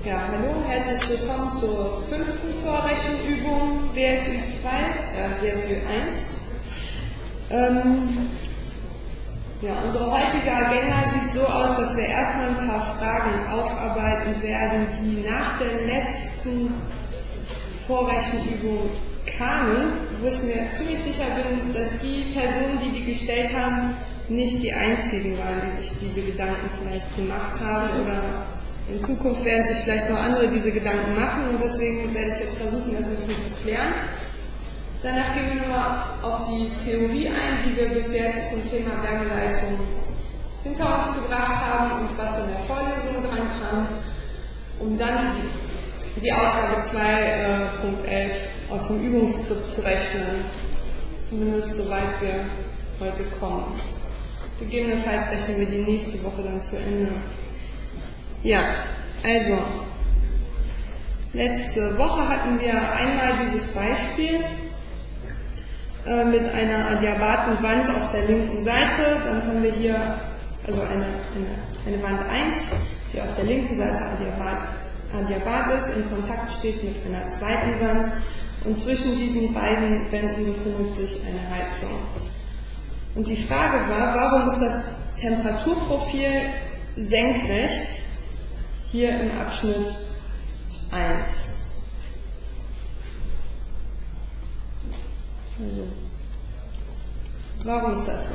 Ja, hallo, herzlich willkommen zur 5. Vorrechenübung WSU 2, WSU 1. Unsere heutige Agenda sieht so aus, dass wir erstmal ein paar Fragen aufarbeiten werden, die nach der letzten Vorrechenübung kamen, wo ich mir ziemlich sicher bin, dass die Personen, die die gestellt haben, nicht die einzigen waren, die sich diese Gedanken vielleicht gemacht haben, oder in Zukunft werden sich vielleicht noch andere diese Gedanken machen, und deswegen werde ich jetzt versuchen, das ein bisschen zu klären. Danach gehen wir nochmal auf die Theorie ein, die wir bis jetzt zum Thema Wärmeleitung hinter uns gebracht haben und was in der Vorlesung dran kam, um dann die Aufgabe 2.11 aus dem Übungsskript zu rechnen, zumindest soweit wir heute kommen. Gegebenenfalls rechnen wir die nächste Woche dann zu Ende. Ja, also, letzte Woche hatten wir einmal dieses Beispiel mit einer adiabaten Wand auf der linken Seite. Dann haben wir hier also eine Wand 1, die auf der linken Seite adiabat ist, in Kontakt steht mit einer zweiten Wand, und zwischen diesen beiden Wänden befindet sich eine Heizung. Und die Frage war, warum ist das Temperaturprofil senkrecht hier im Abschnitt 1? Also, warum ist das so?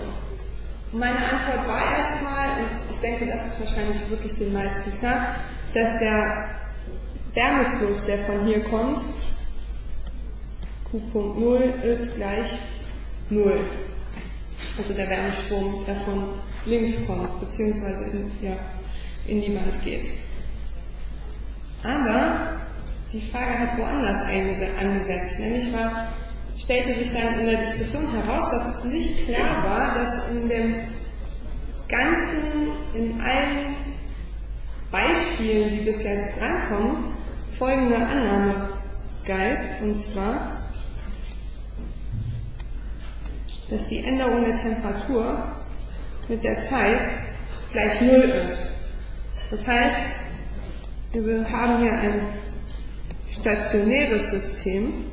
Und meine Antwort war erstmal, und ich denke, das ist wahrscheinlich wirklich den meisten klar, dass der Wärmefluss, der von hier kommt, Q.0 ist gleich 0. Also der Wärmestrom, der von links kommt, beziehungsweise in die Wand geht. Aber die Frage hat woanders angesetzt, nämlich stellte sich dann in der Diskussion heraus, dass nicht klar war, dass in dem Ganzen, in allen Beispielen, die bis jetzt drankommen, folgende Annahme galt, und zwar, dass die Änderung der Temperatur mit der Zeit gleich 0 ist. Das heißt, wir haben hier ein stationäres System,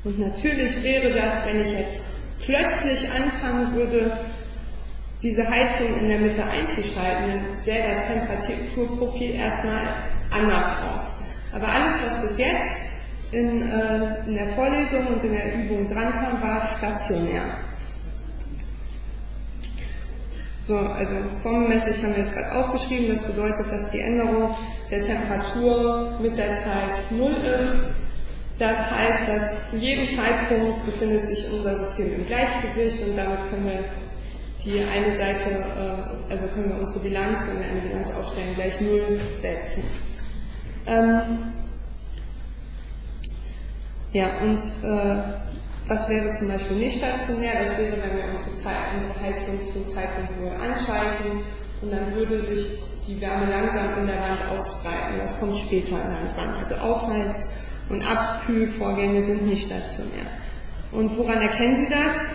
und natürlich wäre das, wenn ich jetzt plötzlich anfangen würde, diese Heizung in der Mitte einzuschalten, dann sähe das Temperaturprofil erstmal anders aus. Aber alles, was bis jetzt in der Vorlesung und in der Übung drankam, war stationär. So, also formelmäßig haben wir es gerade aufgeschrieben, das bedeutet, dass die Änderung der Temperatur mit der Zeit 0 ist. Das heißt, dass zu jedem Zeitpunkt befindet sich unser System im Gleichgewicht, und damit können wir die eine Seite, also können wir unsere Bilanz, wenn wir eine Bilanz aufstellen, gleich 0 setzen. Was wäre zum Beispiel nicht stationär? Das wäre, wenn wir unsere Heizung zum Zeitpunkt 0 anschalten, und dann würde sich die Wärme langsam in der Wand ausbreiten. Das kommt später in der Wand. Also Aufheiz- und Abkühlvorgänge sind nicht stationär. Und woran erkennen Sie das?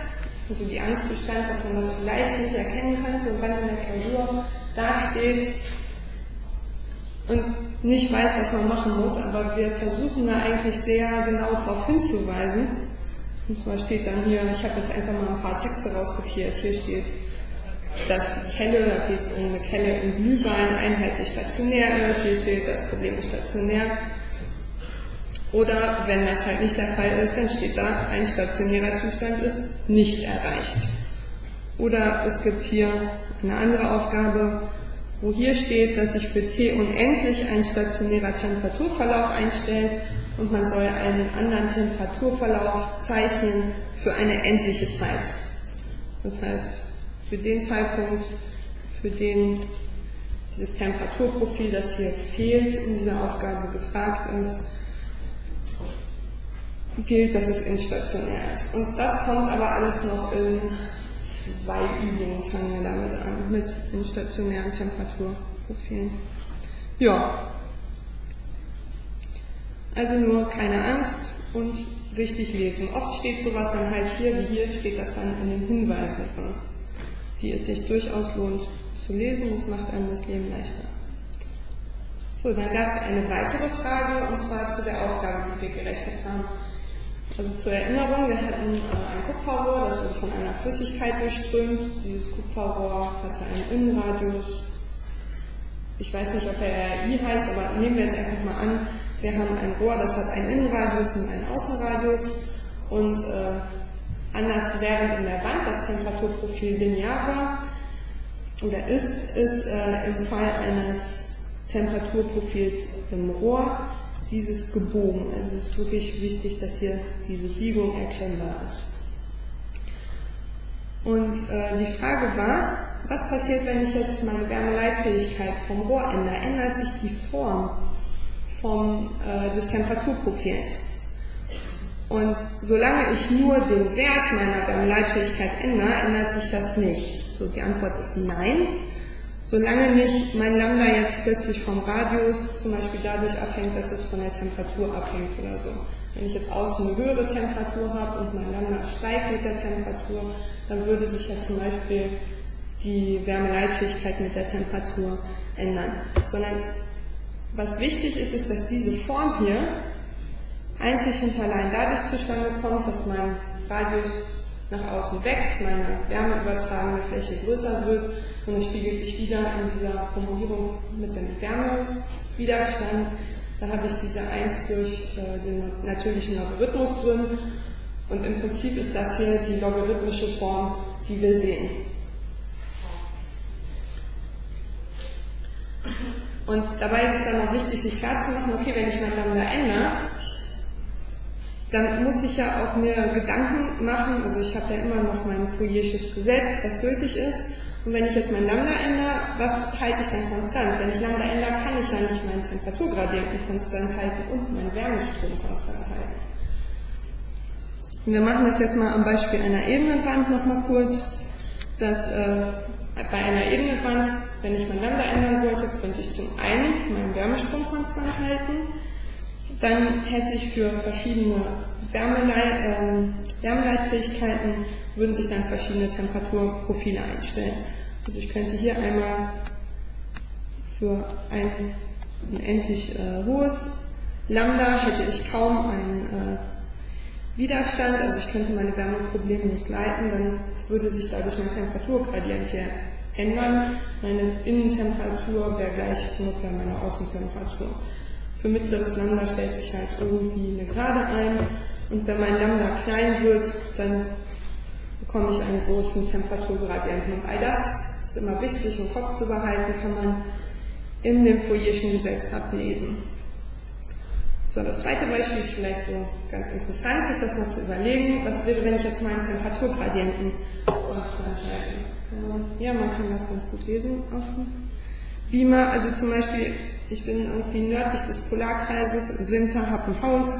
Also die Angst bestand, dass man das vielleicht nicht erkennen könnte, und wenn in der Klausur da steht und nicht weiß, was man machen muss, aber wir versuchen da eigentlich sehr genau darauf hinzuweisen. Und zwar steht dann hier, ich habe jetzt einfach mal ein paar Texte rauskopiert, hier steht, dass die Kelle, da geht es um eine Kelle im Glühwein, einheitlich stationär ist, hier steht, das Problem ist stationär. Oder wenn das halt nicht der Fall ist, dann steht da, ein stationärer Zustand ist nicht erreicht. Oder es gibt hier eine andere Aufgabe, wo hier steht, dass sich für T unendlich ein stationärer Temperaturverlauf einstellt, und man soll einen anderen Temperaturverlauf zeichnen für eine endliche Zeit. Das heißt, für den Zeitpunkt, für den dieses Temperaturprofil, das hier fehlt, in dieser Aufgabe gefragt ist, gilt, dass es instationär ist. Und das kommt aber alles noch in 2 Übungen, fangen wir damit an, mit instationären Temperaturprofilen. Ja. Also nur keine Angst und richtig lesen. Oft steht sowas dann halt hier, wie hier steht das dann in den Hinweisen drin, die es sich durchaus lohnt zu lesen, das macht einem das Leben leichter. So, dann gab es eine weitere Frage, und zwar zu der Aufgabe, die wir gerechnet haben. Also zur Erinnerung, wir hatten ein Kupferrohr, das wurde von einer Flüssigkeit durchströmt. Dieses Kupferrohr hatte einen Innenradius. Ich weiß nicht, ob er RI heißt, aber nehmen wir jetzt einfach mal an, wir haben ein Rohr, das hat einen Innenradius und einen Außenradius. Und anders während in der Wand das Temperaturprofil linear war, oder ist im Fall eines Temperaturprofils im Rohr dieses gebogen. Also es ist wirklich wichtig, dass hier diese Biegung erkennbar ist. Und die Frage war, was passiert, wenn ich jetzt meine Wärmeleitfähigkeit vom Rohr ändere? Ändert sich die Form des Temperaturprofils? Und solange ich nur den Wert meiner Wärmeleitfähigkeit ändere, ändert sich das nicht. So, die Antwort ist nein. Solange nicht mein Lambda jetzt plötzlich vom Radius zum Beispiel dadurch abhängt, dass es von der Temperatur abhängt oder so. Wenn ich jetzt außen eine höhere Temperatur habe und mein Lambda steigt mit der Temperatur, dann würde sich ja zum Beispiel die Wärmeleitfähigkeit mit der Temperatur ändern. Sondern was wichtig ist, ist, dass diese Form hier einzig und allein dadurch zustande kommt, dass mein Radius nach außen wächst, meine wärmeübertragende Fläche größer wird und es spiegelt sich wieder in dieser Formulierung mit dem Wärmewiderstand. Da habe ich diese 1 durch den natürlichen Logarithmus drin und im Prinzip ist das hier die logarithmische Form, die wir sehen. Und dabei ist es dann auch wichtig, sich klarzumachen, okay, wenn ich mein Lambda ändere, dann muss ich ja auch mir Gedanken machen, also ich habe ja immer noch mein Fouriersches Gesetz, was gültig ist, und wenn ich jetzt mein Lambda ändere, was halte ich dann konstant? Wenn ich Lambda ändere, kann ich ja nicht meinen Temperaturgradienten konstant halten und meinen Wärmestrom konstant halten. Und wir machen das jetzt mal am Beispiel einer Ebenenwand nochmal kurz, dass bei einer Ebenenwand, wenn ich mein Lambda ändern wollte, könnte ich zum einen meinen Wärmestrom konstant halten. Dann hätte ich für verschiedene Wärmeleitfähigkeiten, würden sich dann verschiedene Temperaturprofile einstellen. Also ich könnte hier einmal für ein unendlich hohes Lambda hätte ich kaum einen Widerstand, also ich könnte meine Wärme problemlos leiten, dann würde sich dadurch mein Temperaturgradient hier ändern. Meine Innentemperatur wäre gleich ungefähr meiner Außentemperatur. Für mittleres Lambda stellt sich halt irgendwie eine Gerade ein und wenn mein Lambda klein wird, dann bekomme ich einen großen Temperaturgradienten. Und all das ist immer wichtig im Kopf zu behalten, kann man in dem Fourierschen Gesetz ablesen. So, das zweite Beispiel ist vielleicht so ganz interessant, sich das mal zu überlegen. Was wäre, wenn ich jetzt meinen Temperaturgradienten konstant halte? Ja, man kann das ganz gut lesen auf dem Beamer. Also zum Beispiel, ich bin irgendwie nördlich des Polarkreises, im Winter habe ein Haus,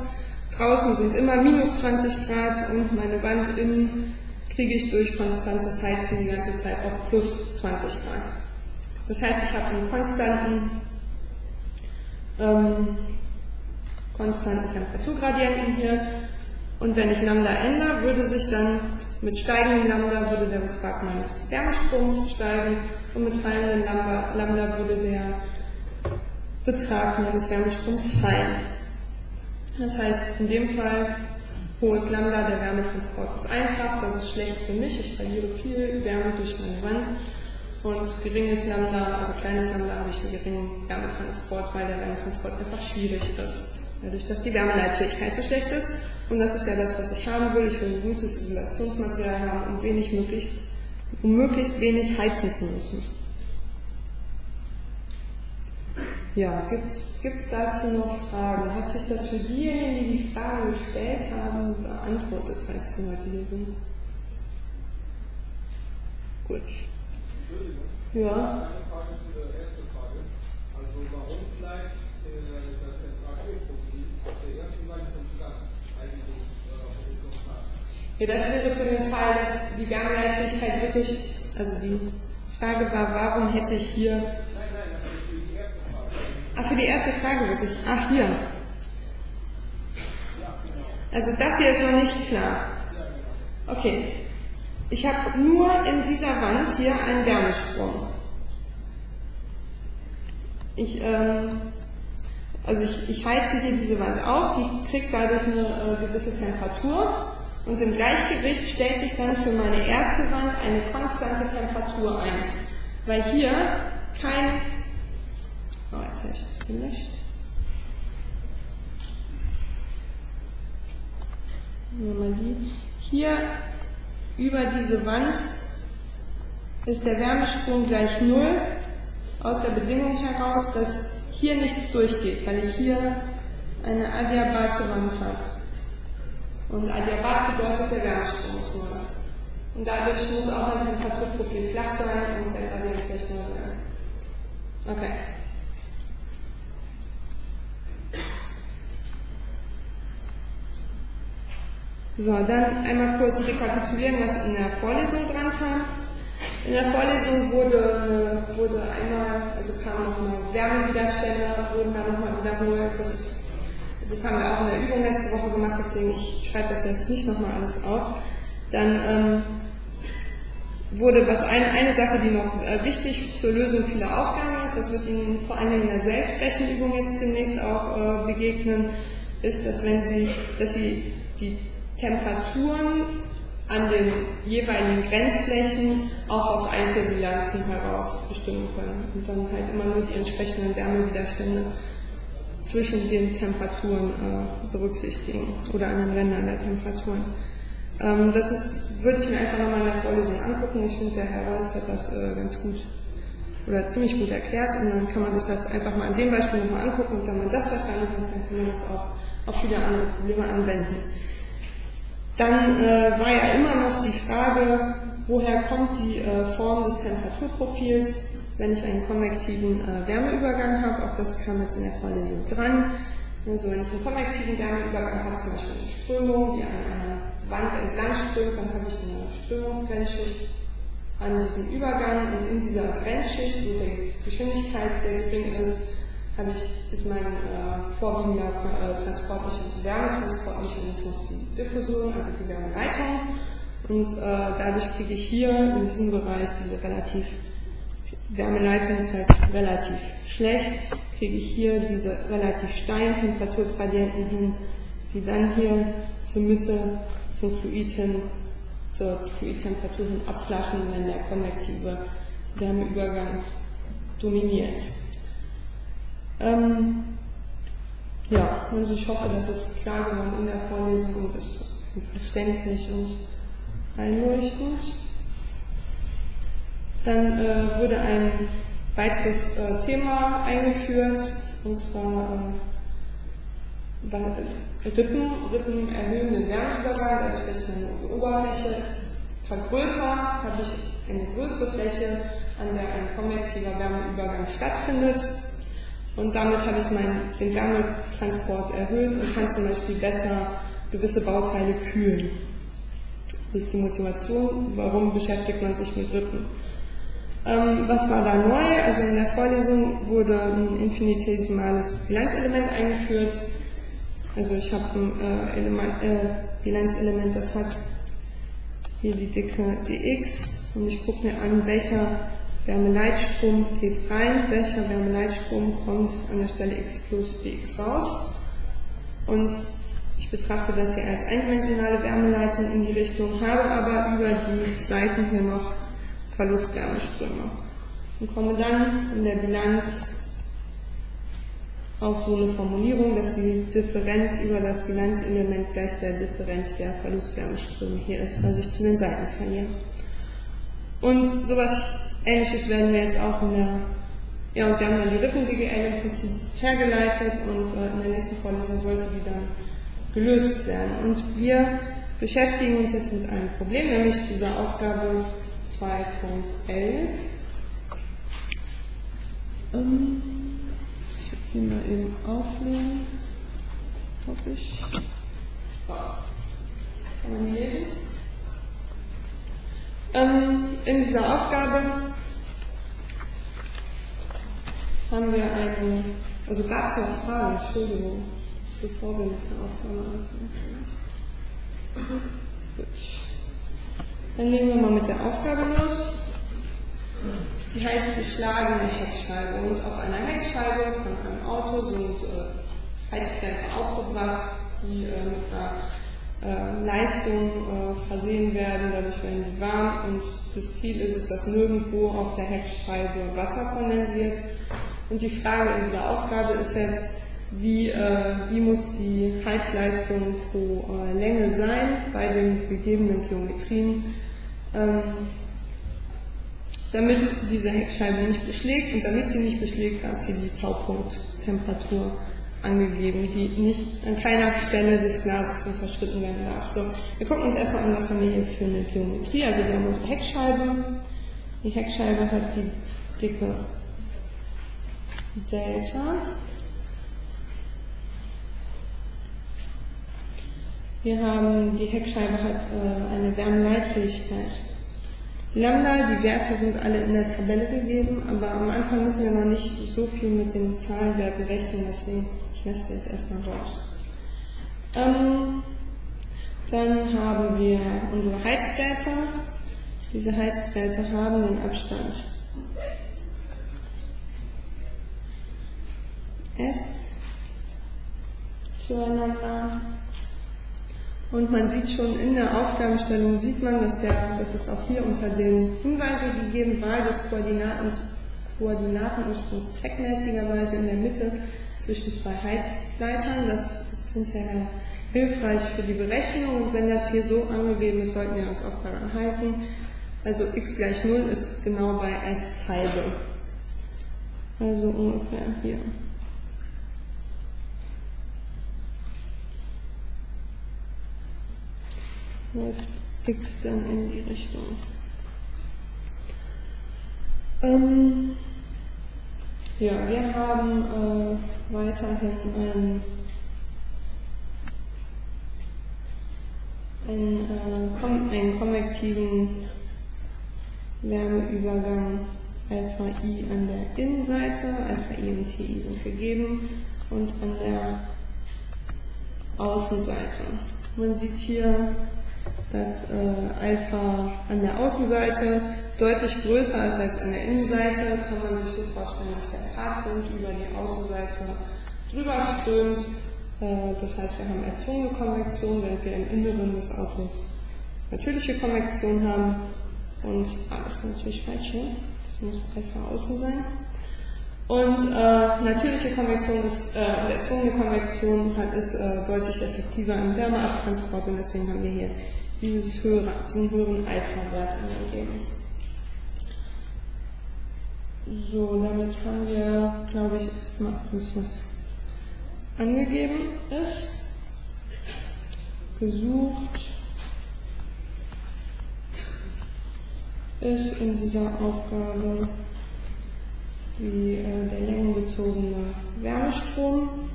draußen sind immer minus 20 Grad und meine Wand innen kriege ich durch konstantes Heizen die ganze Zeit auf plus 20 Grad. Das heißt, ich habe einen konstanten Temperaturgradienten hier und wenn ich Lambda ändere, würde sich dann mit steigendem Lambda würde der Betrag meines Wärmestroms steigen und mit fallendem Lambda würde der Betrag meines Wärmestroms fallen. Das heißt, in dem Fall, hohes Lambda, der Wärmetransport ist einfach, das ist schlecht für mich, ich verliere viel Wärme durch meine Wand. Und geringes Lambda, also kleines Lambda, habe ich einen geringen Wärmetransport, weil der Wärmetransport einfach schwierig ist. Dadurch, dass die Wärmeleitfähigkeit so schlecht ist. Und das ist ja das, was ich haben will. Ich will ein gutes Isolationsmaterial haben, um möglichst wenig heizen zu müssen. Ja, gibt's dazu noch Fragen? Hat sich das für diejenigen, die die Fragen gestellt haben, beantwortet, falls die heute hier sind? Gut. Ja. Eine Frage zu der ersten Frage. Also warum bleibt das Temperaturprofil auf der ersten Seite konstant eigentlich horizontal? Ja, das wäre für den Fall, dass die Wärmeleitfähigkeit wirklich, also die Frage war, warum hätte ich hier... Nein, aber für die erste Frage. Ach, für die erste Frage wirklich. Ach, hier. Ja, genau. Also das hier ist noch nicht klar. Ja, genau. Okay. Ich habe nur in dieser Wand hier einen Wärmestrom. Also ich heize hier diese Wand auf, die kriegt dadurch eine gewisse Temperatur und im Gleichgewicht stellt sich dann für meine erste Wand eine konstante Temperatur ein. Weil hier kein... Oh, jetzt habe ich das gelöscht. Hier über diese Wand ist der Wärmestrom gleich 0 aus der Bedingung heraus, dass hier nichts durchgeht, weil ich hier eine adiabate Wand habe. Und adiabat bedeutet, der Wärmestrom ist 0. Und dadurch muss auch ein Temperaturprofil flach sein und der Gradient gleich 0 sein. Okay. So, dann einmal kurz rekapitulieren, was in der Vorlesung dran kam. In der Vorlesung wurde einmal, also kamen nochmal Wärmewiderstände, wurden da nochmal wiederholt. Das haben wir auch in der Übung letzte Woche gemacht, deswegen ich schreibe das jetzt nicht nochmal alles auf. Dann wurde eine Sache, die noch wichtig zur Lösung vieler Aufgaben ist, das wird Ihnen vor allem in der Selbstrechenübung jetzt demnächst auch begegnen, ist, dass Sie die Temperaturen an den jeweiligen Grenzflächen auch aus Einzelbilanzen heraus bestimmen können und dann halt immer nur die entsprechenden Wärmewiderstände zwischen den Temperaturen berücksichtigen oder an den Rändern der Temperaturen. Würde ich mir einfach nochmal in der Vorlesung angucken. Ich finde, der Herr Reus hat das ganz gut oder ziemlich gut erklärt und dann kann man sich das einfach mal an dem Beispiel nochmal angucken und wenn man das verstanden hat, dann kann man das auch auf viele andere Probleme anwenden. Dann war ja immer noch die Frage, woher kommt die Form des Temperaturprofils, wenn ich einen konvektiven Wärmeübergang habe. Auch das kam jetzt in der Vorlesung dran. Also wenn ich einen konvektiven Wärmeübergang habe, zum Beispiel eine Strömung, die an einer Wand entlang strömt, dann habe ich eine Strömungsgrenzschicht an diesem Übergang und in dieser Grenzschicht, wo die Geschwindigkeit sehr gering ist, ist mein vorwiegender Wärmetransportmechanismus die Diffusion, also die Wärmeleitung. Und dadurch kriege ich hier in diesem Bereich Wärmeleitung ist halt relativ schlecht, kriege ich hier diese relativ steilen Temperaturgradienten hin, die dann hier zur Mitte zur Fluidtemperatur hin abflachen, wenn der konvektive Wärmeübergang dominiert. Ja, also ich hoffe, das ist klar geworden in der Vorlesung und ist verständlich und einleuchtend. Dann wurde ein weiteres Thema eingeführt, und zwar Rippen erhöhen den Wärmeübergang, dadurch, dass ich meine Oberfläche vergrößere, habe ich eine größere Fläche, an der ein konvektiver Wärmeübergang stattfindet. Und damit habe ich den Wärmetransport erhöht und kann zum Beispiel besser gewisse Bauteile kühlen. Das ist die Motivation, warum beschäftigt man sich mit Rippen. Was war da neu? Also in der Vorlesung wurde ein infinitesimales Bilanzelement eingeführt. Also ich habe ein Bilanzelement, das hat hier die Dicke dx und ich gucke mir an, welcher Wärmeleitstrom geht rein, welcher Wärmeleitstrom kommt an der Stelle x plus dx raus. Und ich betrachte das hier als eindimensionale Wärmeleitung in die Richtung, habe aber über die Seiten hier noch Verlustwärmeströme und komme dann in der Bilanz auf so eine Formulierung, dass die Differenz über das Bilanzelement gleich der Differenz der Verlustwärmeströme hier ist, weil sich zu den Seiten verlieren. Und sowas Ähnliches werden wir jetzt auch und Sie haben dann die Rippen-DGL im Prinzip hergeleitet und in der nächsten Vorlesung sollte die dann gelöst werden. Und wir beschäftigen uns jetzt mit einem Problem, nämlich dieser Aufgabe 2.11. Ich werde die mal eben aufnehmen, hoffe ich. Kann man die lesen? In dieser Aufgabe haben wir gab es noch Fragen, Entschuldigung, bevor wir mit der Aufgabe anfangen. Gut. Dann legen wir mal mit der Aufgabe los. die heißt beschlagene Heckscheibe. Und auf einer Heckscheibe von einem Auto sind Heizkräfte aufgebracht, die mit einer Leistung versehen werden, dadurch werden die warm und das Ziel ist es, dass nirgendwo auf der Heckscheibe Wasser kondensiert. Und die Frage in dieser Aufgabe ist jetzt, wie muss die Heizleistung pro Länge sein bei den gegebenen Geometrien, damit diese Heckscheibe nicht beschlägt, und damit sie nicht beschlägt, ist hier die Taupunkttemperatur angegeben, die nicht an keiner Stelle des Glases unterschritten werden darf. So, wir gucken uns erstmal an, was haben wir hier für eine Geometrie. Also wir haben unsere Heckscheibe. Die Heckscheibe hat die Dicke Delta. Wir haben, die Heckscheibe hat eine Wärmeleitfähigkeit Lambda, die Werte sind alle in der Tabelle gegeben, aber am Anfang müssen wir noch nicht so viel mit den Zahlenwerten rechnen, deswegen ich lasse jetzt erstmal raus. Dann haben wir unsere Heizblätter. Diese Heizblätter haben den Abstand S zueinander. Und man sieht schon in der Aufgabenstellung, dass es auch hier unter den Hinweisen gegeben war, des Koordinatenursprungs zweckmäßigerweise in der Mitte zwischen zwei Heizleitern. Das ist hinterher hilfreich für die Berechnung, und wenn das hier so angegeben ist, sollten wir uns auch daran halten. Also x gleich 0 ist genau bei S halbe. Also ungefähr hier. Läuft x dann in die Richtung. Ja, wir haben weiterhin einen konvektiven Wärmeübergang Alpha I an der Innenseite, Alpha I und Ti sind gegeben, und an der Außenseite. Man sieht hier, dass Alpha an der Außenseite deutlich größer ist als an der Innenseite. Kann man sich so vorstellen, dass der Fahrtwind über die Außenseite drüber strömt. Das heißt, wir haben erzwungene Konvektion, während wir im Inneren des Autos natürliche Konvektion haben. Und das ist natürlich falsch hier. Das muss Alpha außen sein. Und natürliche Konvektion und erzwungene Konvektion ist deutlich effektiver im Wärmeabtransport, und deswegen haben wir hier diesen höheren Alpha-Wert angegeben. So, damit haben wir, glaube ich, erstmal alles, was angegeben ist. Gesucht ist in dieser Aufgabe der längenbezogene Wärmestrom,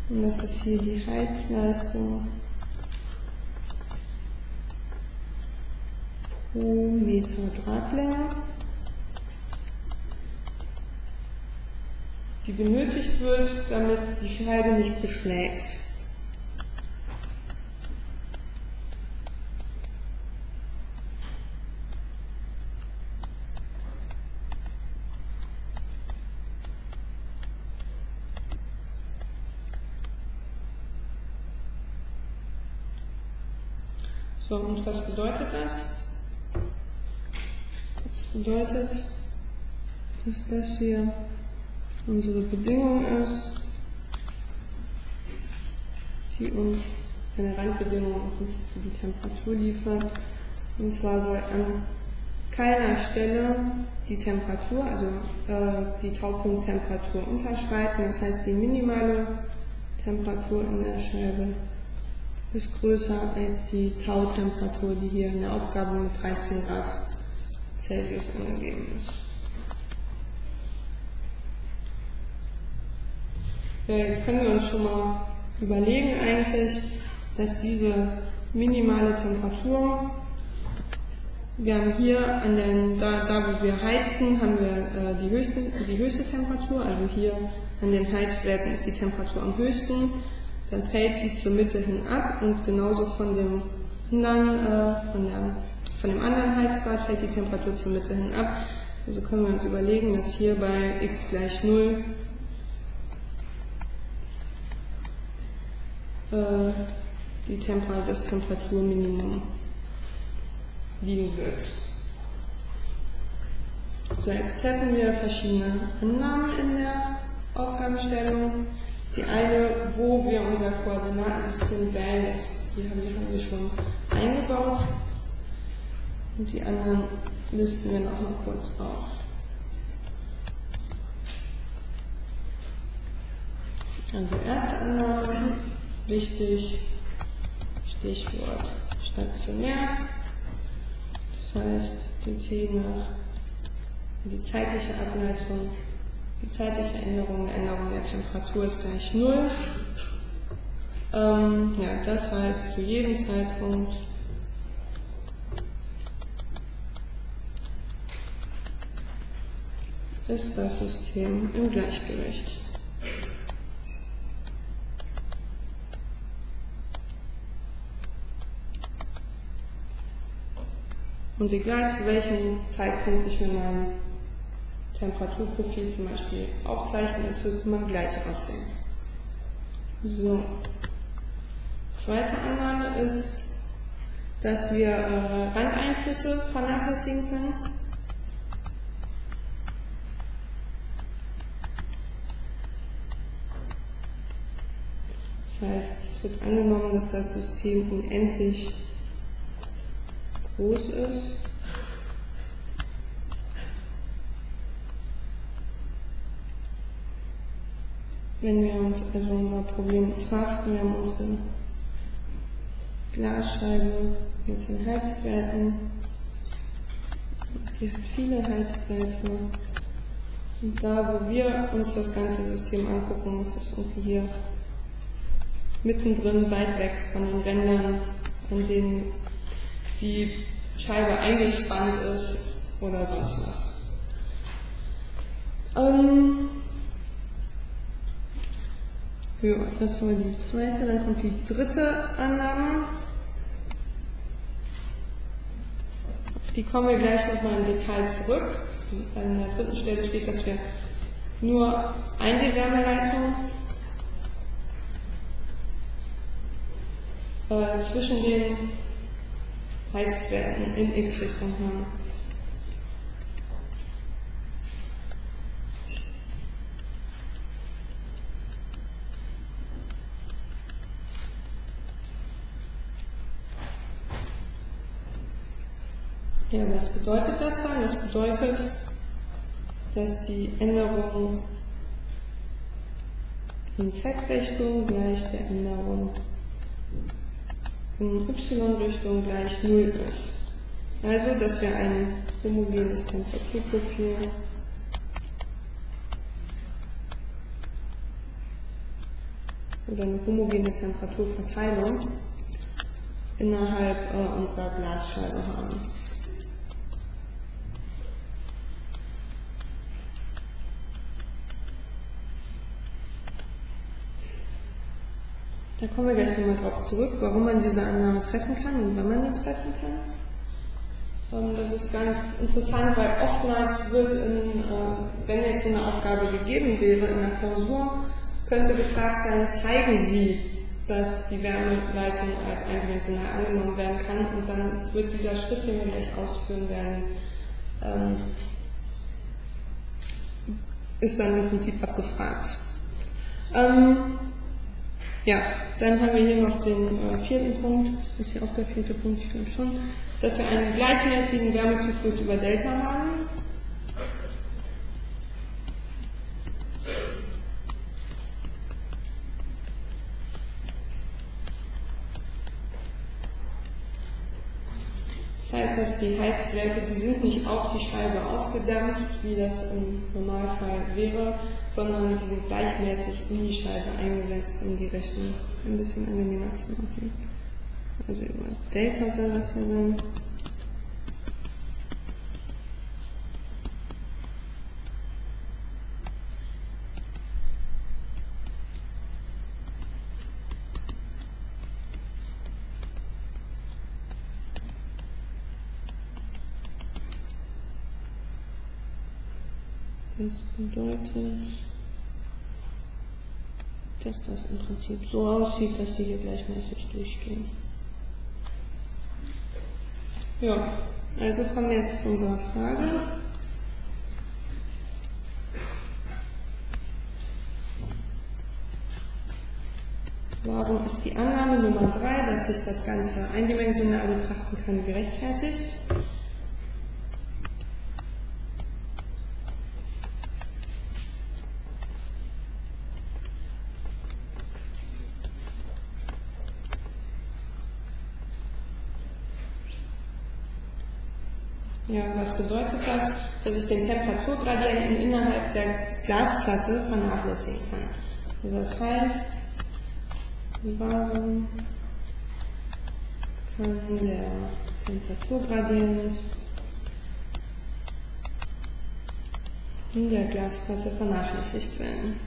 und das ist hier die Heizleistung pro Meter Drahtlänge, die benötigt wird, damit die Scheibe nicht beschlägt. So, und was bedeutet das? Das bedeutet, dass das hier unsere Bedingung ist, die uns eine Randbedingung im Prinzip für die Temperatur liefert. Und zwar soll an keiner Stelle die Temperatur, also die Taupunkttemperatur unterschreiten. Das heißt, die minimale Temperatur in der Scheibe ist größer als die Tautemperatur, die hier in der Aufgabe mit 13 Grad Celsius angegeben ist. Ja, jetzt können wir uns schon mal überlegen eigentlich, dass diese minimale Temperatur, wir haben hier da wo wir heizen, haben wir die höchste Temperatur, also hier an den Heizwerten ist die Temperatur am höchsten. Dann fällt sie zur Mitte hin ab, und genauso von dem anderen Heizgrad fällt die Temperatur zur Mitte hin ab. Also können wir uns überlegen, dass hier bei x gleich 0 das Temperaturminimum liegen wird. So, jetzt treffen wir verschiedene Annahmen in der Aufgabenstellung. Die eine, wo wir unser Koordinatensystem wählen, die haben wir schon eingebaut. Und die anderen listen wir noch mal kurz auf. Also erste Annahme, wichtig, Stichwort stationär. Das heißt, dt nach die zeitliche Ableitung, die zeitliche Änderung der Temperatur ist gleich 0. Ja, das heißt, zu jedem Zeitpunkt ist das System im Gleichgewicht. Und egal zu welchem Zeitpunkt ich mir mein Temperaturprofil zum Beispiel aufzeichne, es wird immer gleich aussehen. So. Zweite Annahme ist, dass wir Randeinflüsse vernachlässigen können. Das heißt, es wird angenommen, dass das System unendlich groß ist. Wenn wir uns also unser Problem betrachten, wir haben unsere Glasscheibe mit den Heizwerten, die hat viele Heizwerte, und da, wo wir uns das ganze System angucken, muss es irgendwie hier mittendrin, weit weg von den Rändern, an denen die Scheibe eingespannt ist oder sonst was. Ja, das war die zweite, dann kommt die dritte Annahme. Auf die kommen wir gleich nochmal im Detail zurück. An der dritten Stelle steht, dass wir nur eine Wärmeleitung zwischen den Heizwerten in x-Richtung haben. Ja, was bedeutet das dann? Das bedeutet, dass die Änderung in z-Richtung gleich der Änderung in y-Richtung gleich 0 ist. Also, dass wir ein homogenes Temperaturprofil oder eine homogene Temperaturverteilung innerhalb unserer Glasscheibe haben. Da kommen wir gleich nochmal drauf zurück, warum man diese Annahme treffen kann und wann man die treffen kann. Das ist ganz interessant, weil oftmals wird, wenn jetzt so eine Aufgabe gegeben wäre in der Klausur, könnte gefragt sein, zeigen Sie, dass die Wärmeleitung als eindimensional angenommen werden kann, und dann wird dieser Schritt, den wir gleich ausführen werden, ist dann im Prinzip abgefragt. Ja, dann haben wir hier noch den vierten Punkt, das ist hier auch der vierte Punkt, ich glaube schon, dass wir einen gleichmäßigen Wärmezufluss über Delta haben. Das heißt, dass die Heizwerke, die sind nicht auf die Scheibe aufgedampft, wie das im Normalfall wäre, sondern die sind gleichmäßig in die Scheibe eingesetzt, um die Rechnung ein bisschen angenehmer zu machen. Also über Delta soll das hier sein. Das bedeutet, dass das im Prinzip so aussieht, dass die hier gleichmäßig durchgehen. Ja, also kommen wir jetzt zu unserer Frage. Warum ist die Annahme Nummer 3, dass sich das Ganze eindimensional betrachten kann, gerechtfertigt? Ja, was bedeutet das? Dass ich den Temperaturgradienten innerhalb der Glasplatte vernachlässigen kann. Also das heißt, warum kann der Temperaturgradient in der Glasplatte vernachlässigt werden?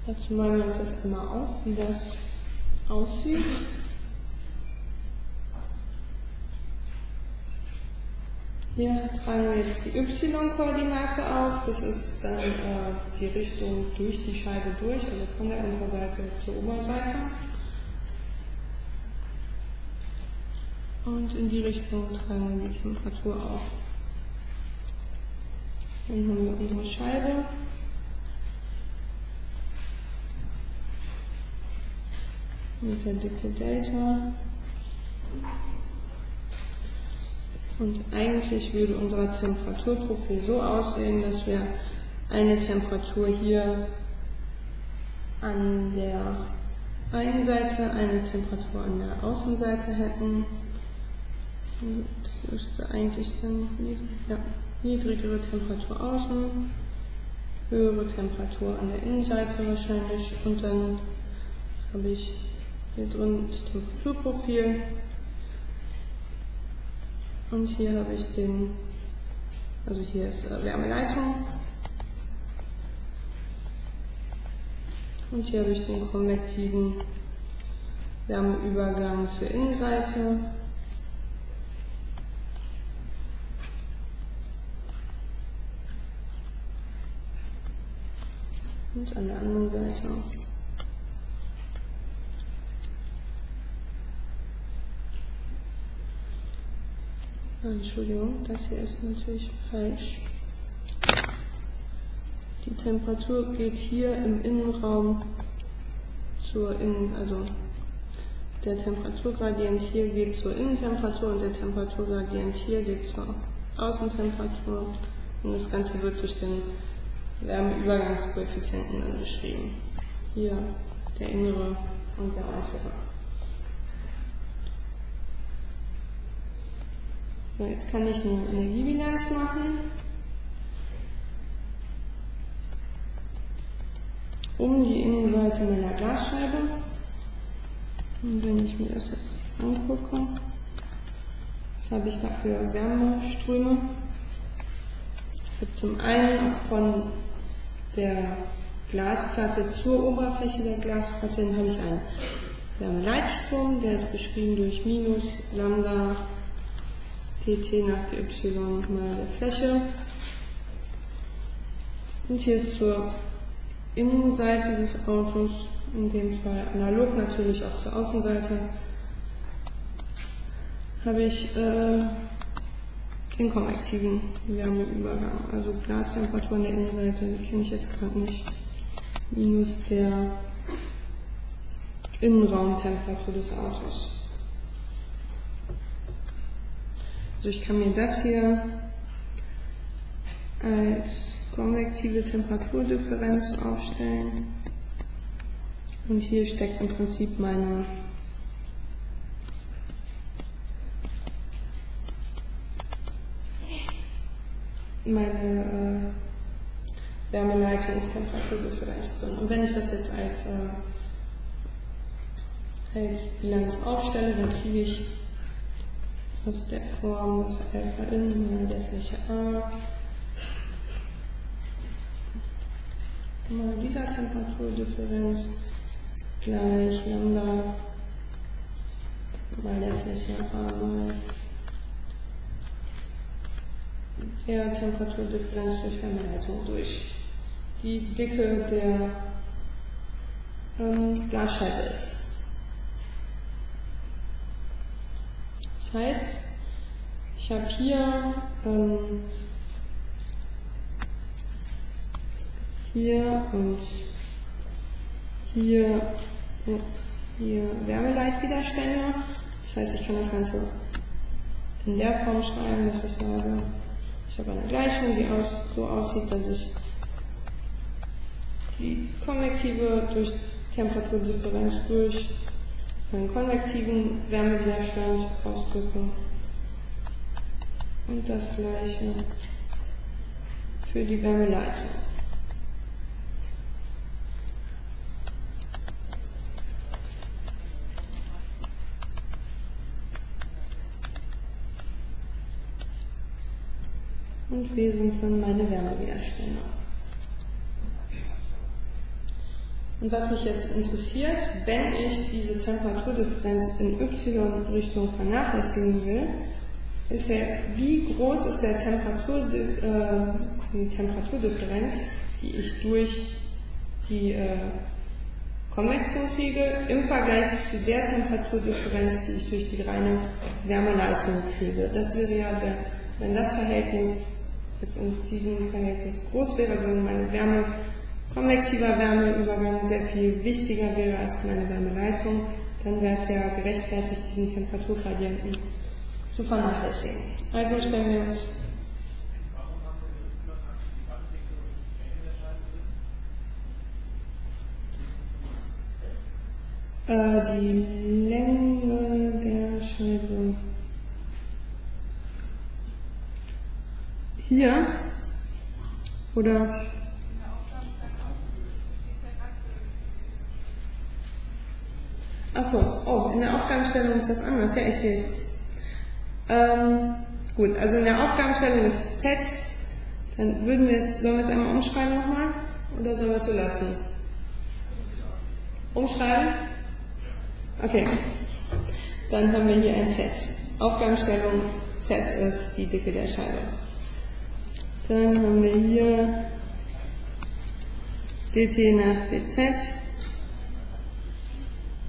Dazu malen wir uns das einmal auf, wie das aussieht. Hier tragen wir jetzt die y-Koordinate auf. Das ist dann die Richtung durch die Scheibe durch, also von der Unterseite zur Oberseite. Und in die Richtung tragen wir die Temperatur auf. Dann haben wir unsere Scheibe. Mit der Dicke Delta. Und eigentlich würde unser Temperaturprofil so aussehen, dass wir eine Temperatur hier an der einen Seite, eine Temperatur an der Außenseite hätten. Und das müsste eigentlich dann niedrigere Temperatur außen, höhere Temperatur an der Innenseite wahrscheinlich, und dann habe ich hier drin das Temperaturprofil und hier habe ich also hier ist Wärmeleitung und hier habe ich den konvektiven Wärmeübergang zur Innenseite. Und an der anderen Seite auch. Entschuldigung, das hier ist natürlich falsch. Die Temperatur geht hier im Innenraum also der Temperaturgradient hier geht zur Innentemperatur und der Temperaturgradient hier geht zur Außentemperatur, und das Ganze wird durch den Wärmeübergangskoeffizienten dann beschrieben. Hier der innere und der äußere. So, jetzt kann ich eine Energiebilanz machen. Um die Innenseite meiner Glasscheibe. Und wenn ich mir das jetzt angucke, was habe ich da für Wärmeströme? Ich habe zum einen von der Glasplatte zur Oberfläche der Glasplatte hin habe ich einen Wärmeleitstrom, der ist beschrieben durch minus Lambda dt nach dy mal der Fläche. Und hier zur Innenseite des Autos, in dem Fall analog natürlich auch zur Außenseite, habe ich den konvektiven Wärmeübergang, also Glastemperatur an der Innenseite, die kenne ich jetzt gerade nicht, minus der Innenraumtemperatur des Autos. Also ich kann mir das hier als konvektive Temperaturdifferenz aufstellen und hier steckt im Prinzip meine Wärmeleitungstemperaturdifferenz drin. Und wenn ich das jetzt als Bilanz aufstelle, dann kriege ich aus der Form, was Alpha in mal der Fläche A mal dieser Temperaturdifferenz gleich Lambda mal der Fläche A mal der Temperaturdifferenz durch Wärmeleitung durch die Dicke der Glasscheibe ist. Das heißt, ich habe hier und hier Wärmeleitwiderstände. Das heißt, ich kann das Ganze in der Form schreiben, dass ich sage, ich habe eine Gleichung, die so aussieht, dass ich die konvektive durch Temperaturdifferenz durch einen konvektiven Wärmewiderstand ausdrücke und das gleiche für die Wärmeleitung. Und W sind dann meine Wärmewiderstände. Und was mich jetzt interessiert, wenn ich diese Temperaturdifferenz in y-Richtung vernachlässigen will, ist ja, wie groß ist die Temperaturdifferenz, die ich durch die Konvektion kriege, im Vergleich zu der Temperaturdifferenz, die ich durch die reine Wärmeleitung kriege. Das wäre ja, wenn das Verhältnis jetzt in diesem Verhältnis groß wäre, also wenn meine konvektiver Wärmeübergang sehr viel wichtiger wäre als meine Wärmeleitung, dann wäre es ja gerechtfertigt, diesen Temperaturgradienten zu vernachlässigen. Also stellen wir uns die Länge der Scheibe hier oder achso, oh, in der Aufgabenstellung ist das anders, ja, ich sehe es. Gut, also in der Aufgabenstellung ist Z, dann sollen wir es einmal umschreiben nochmal, oder sollen wir es so lassen? Umschreiben? Okay, dann haben wir hier ein Z. Aufgabenstellung Z ist die Dicke der Scheibe. Dann haben wir hier dt nach dz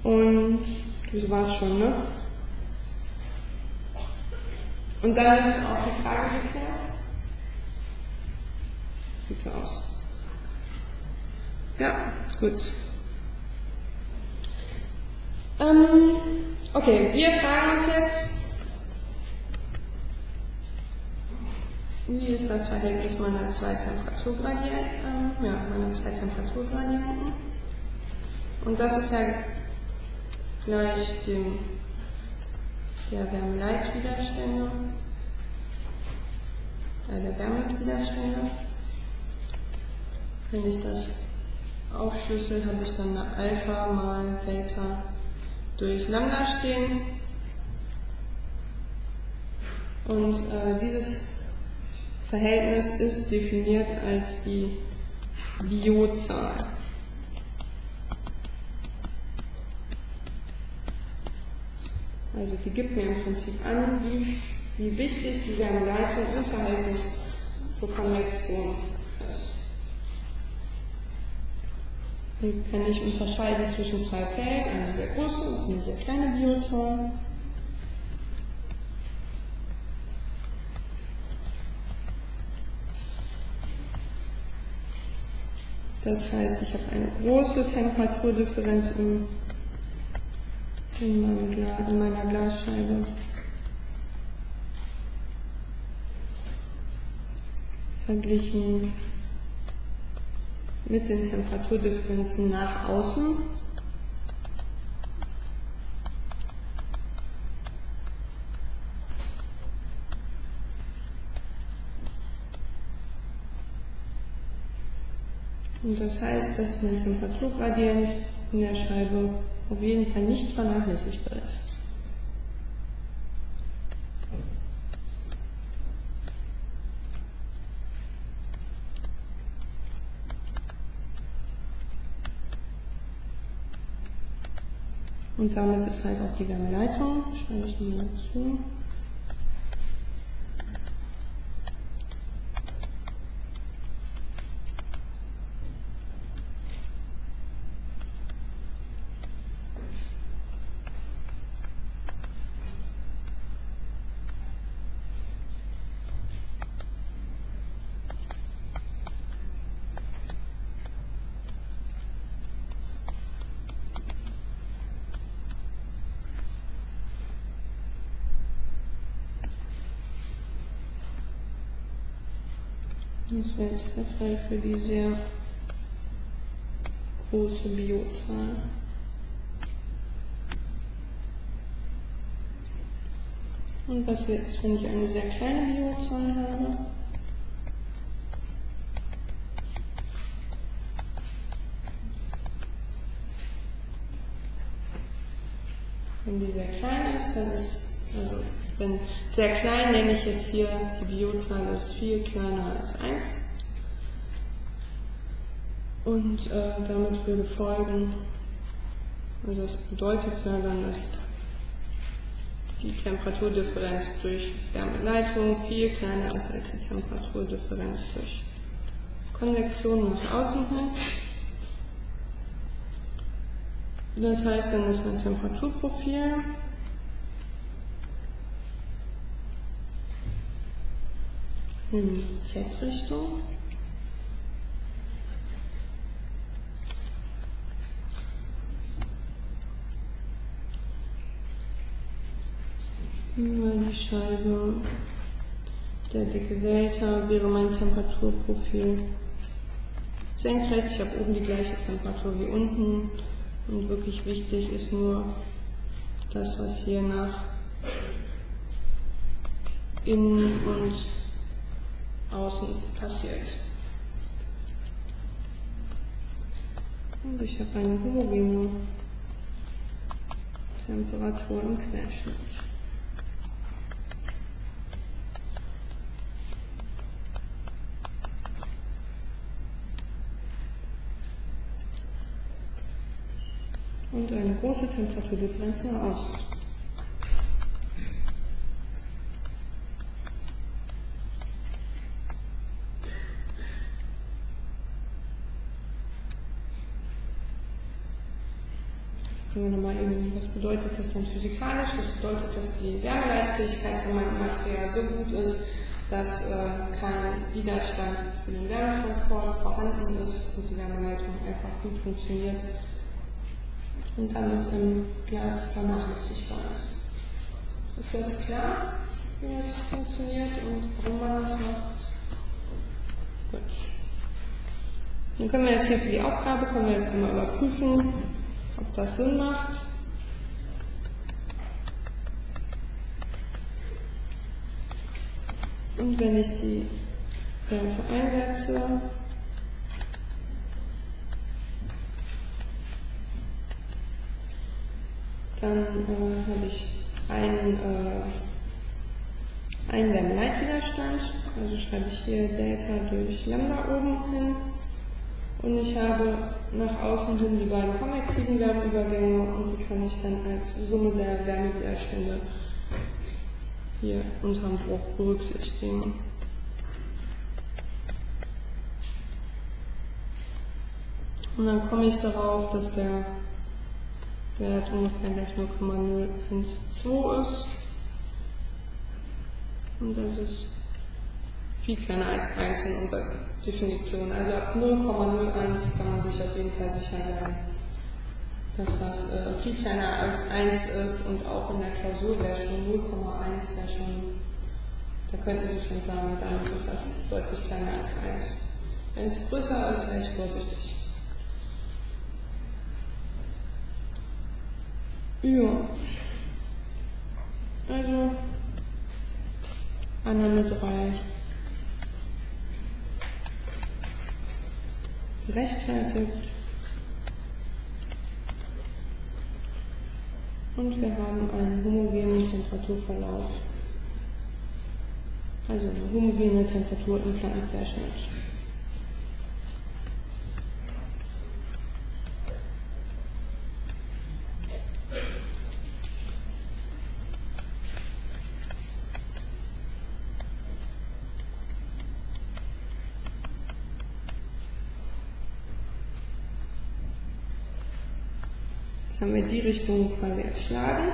und das war's schon, ne? Und dann ist auch die Frage geklärt. Sieht so aus. Ja, gut. Okay, wir fragen uns jetzt, wie ist das Verhältnis meiner zwei Temperaturgradienten? Und das ist ja gleich der Wärmeleitwiderstände, der Wärmewiderstände. Wenn ich das aufschlüssel, habe ich dann eine Alpha mal Delta durch Lambda stehen. Und dieses Verhältnis ist definiert als die Biotzahl. Also die gibt mir im Prinzip an, wie wichtig die Wärmeleitung im Verhältnis zur Konvektion ist. Hier kann ich unterscheiden zwischen zwei Fällen, eine sehr große und eine sehr kleine Biotzahl. Das heißt, ich habe eine große Temperaturdifferenz in meiner Glasscheibe. Verglichen mit den Temperaturdifferenzen nach außen. Und das heißt, dass mein Temperaturgradient in der Scheibe auf jeden Fall nicht vernachlässigbar ist. Und damit ist halt auch die Wärmeleitung, schreibe ich mal dazu. Das wäre jetzt der Fall für die sehr große Biozahl. Und was jetzt, wenn ich eine sehr kleine Biozahl habe? Wenn die sehr klein ist, dann ist, also wenn sehr klein, nenne ich jetzt hier, die Biozahl ist viel kleiner als 1. Und damit würde folgen, also das bedeutet ja dann, dass die Temperaturdifferenz durch Wärmeleitung viel kleiner ist als die Temperaturdifferenz durch Konvektion nach außen hin. Das heißt, dann ist mein Temperaturprofil in Z-Richtung. Über die Scheibe der dicke Delta wäre mein Temperaturprofil senkrecht. Ich habe oben die gleiche Temperatur wie unten. Und wirklich wichtig ist nur das, was hier nach innen und außen passiert. Und ich habe eine homogene Temperatur im Querschnitt. Und eine große Temperaturdifferenz nach außen. Jetzt können wir nochmal eben, was bedeutet das dann physikalisch? Das bedeutet, dass die Wärmeleitfähigkeit von meinem Material so gut ist, dass kein Widerstand für den Wärmetransport vorhanden ist und die Wärmeleitung einfach gut funktioniert. Und damit im Glas vernachlässigbar ist. Ist das klar, wie das funktioniert und warum man das macht? Gut. Dann können wir jetzt hier für die Aufgabe, einmal überprüfen, ob das Sinn macht. Und wenn ich die Werte einsetze, dann habe ich einen Wärmeleitwiderstand, also schreibe ich hier Delta durch Lambda oben hin und ich habe nach außen hin die beiden konvektiven Wärmeübergänge und die kann ich dann als Summe der Wärmewiderstände hier unterm Bruch berücksichtigen. Und dann komme ich darauf, dass der Wert ungefähr gleich 0,012 ist. Und das ist viel kleiner als 1 in unserer Definition. Also ab 0,01 kann man sich auf jeden Fall sicher sein, dass das viel kleiner als 1 ist und auch in der Klausur wäre schon 0,1 wäre schon, da könnten Sie schon sagen, damit ist das deutlich kleiner als 1. Wenn es größer ist, wäre ich vorsichtig. Ja, also Annahme 3 gerechtfertigt und wir haben einen homogenen Temperaturverlauf, also eine homogene Temperatur im kleinen Querschnitt. haben wir die Richtung quasi erschlagen.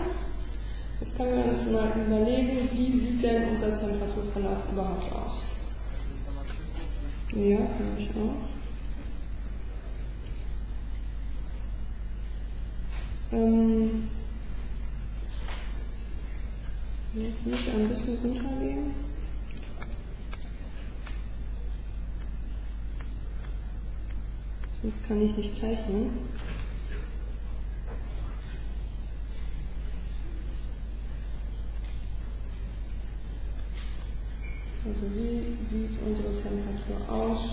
Jetzt können wir uns mal überlegen, wie sieht denn unser Temperaturverlauf überhaupt aus? Ja, kann ich auch. Jetzt muss ich ein bisschen runtergehen. Sonst kann ich nicht zeichnen. Also wie sieht unsere Temperatur aus?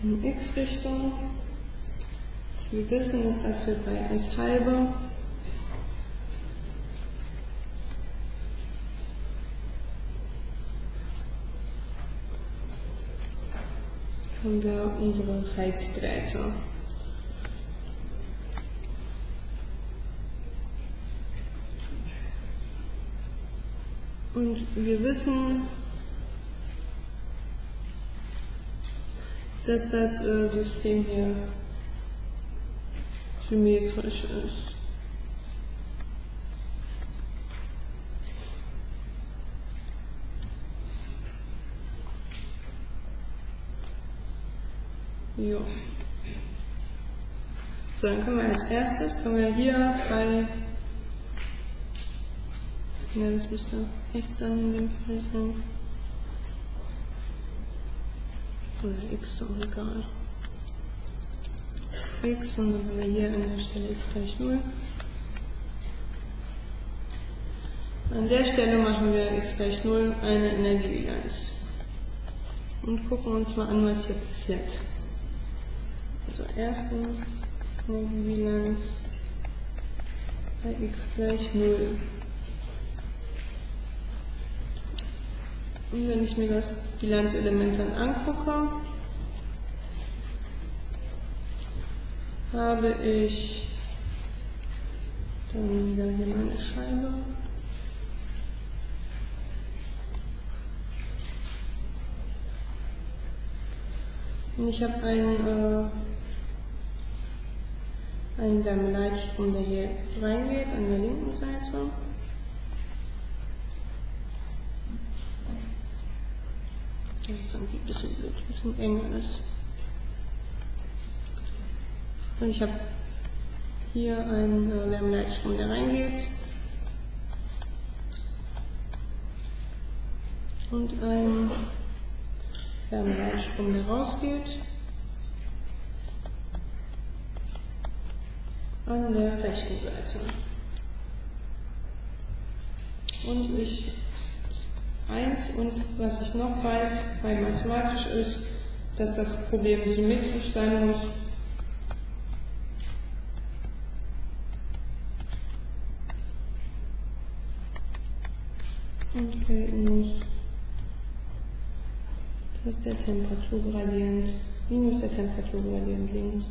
In x-Richtung. Was wir wissen ist, dass wir bei S halbe haben wir unsere Heizdrähte. Und wir wissen, dass das System hier symmetrisch ist. Jo. So, dann können wir als erstes, hier bei, ne, das müsste S dann in dem Fall sein. Oder X, auch egal. X, und dann haben wir hier an der Stelle X gleich 0. An der Stelle machen wir X gleich 0 eine Energiebilanz. Und gucken uns mal an, was hier passiert. Also erstens Energiebilanz bei X gleich 0. Und wenn ich mir das Bilanzelement dann angucke, habe ich dann wieder hier meine Scheibe. Und ich habe einen Wärmeleitstrom, der hier reingeht, an der linken Seite. Das ist irgendwie ein bisschen blöd, ein bisschen eng alles. Und ich habe hier einen Wärmeleitstrom, der reingeht. Und einen Wärmeleitstrom, der rausgeht. An der rechten Seite. Und was ich noch weiß, weil mathematisch ist, dass das Problem symmetrisch sein muss. Und gelten muss, dass der Temperaturgradient minus der Temperaturgradient links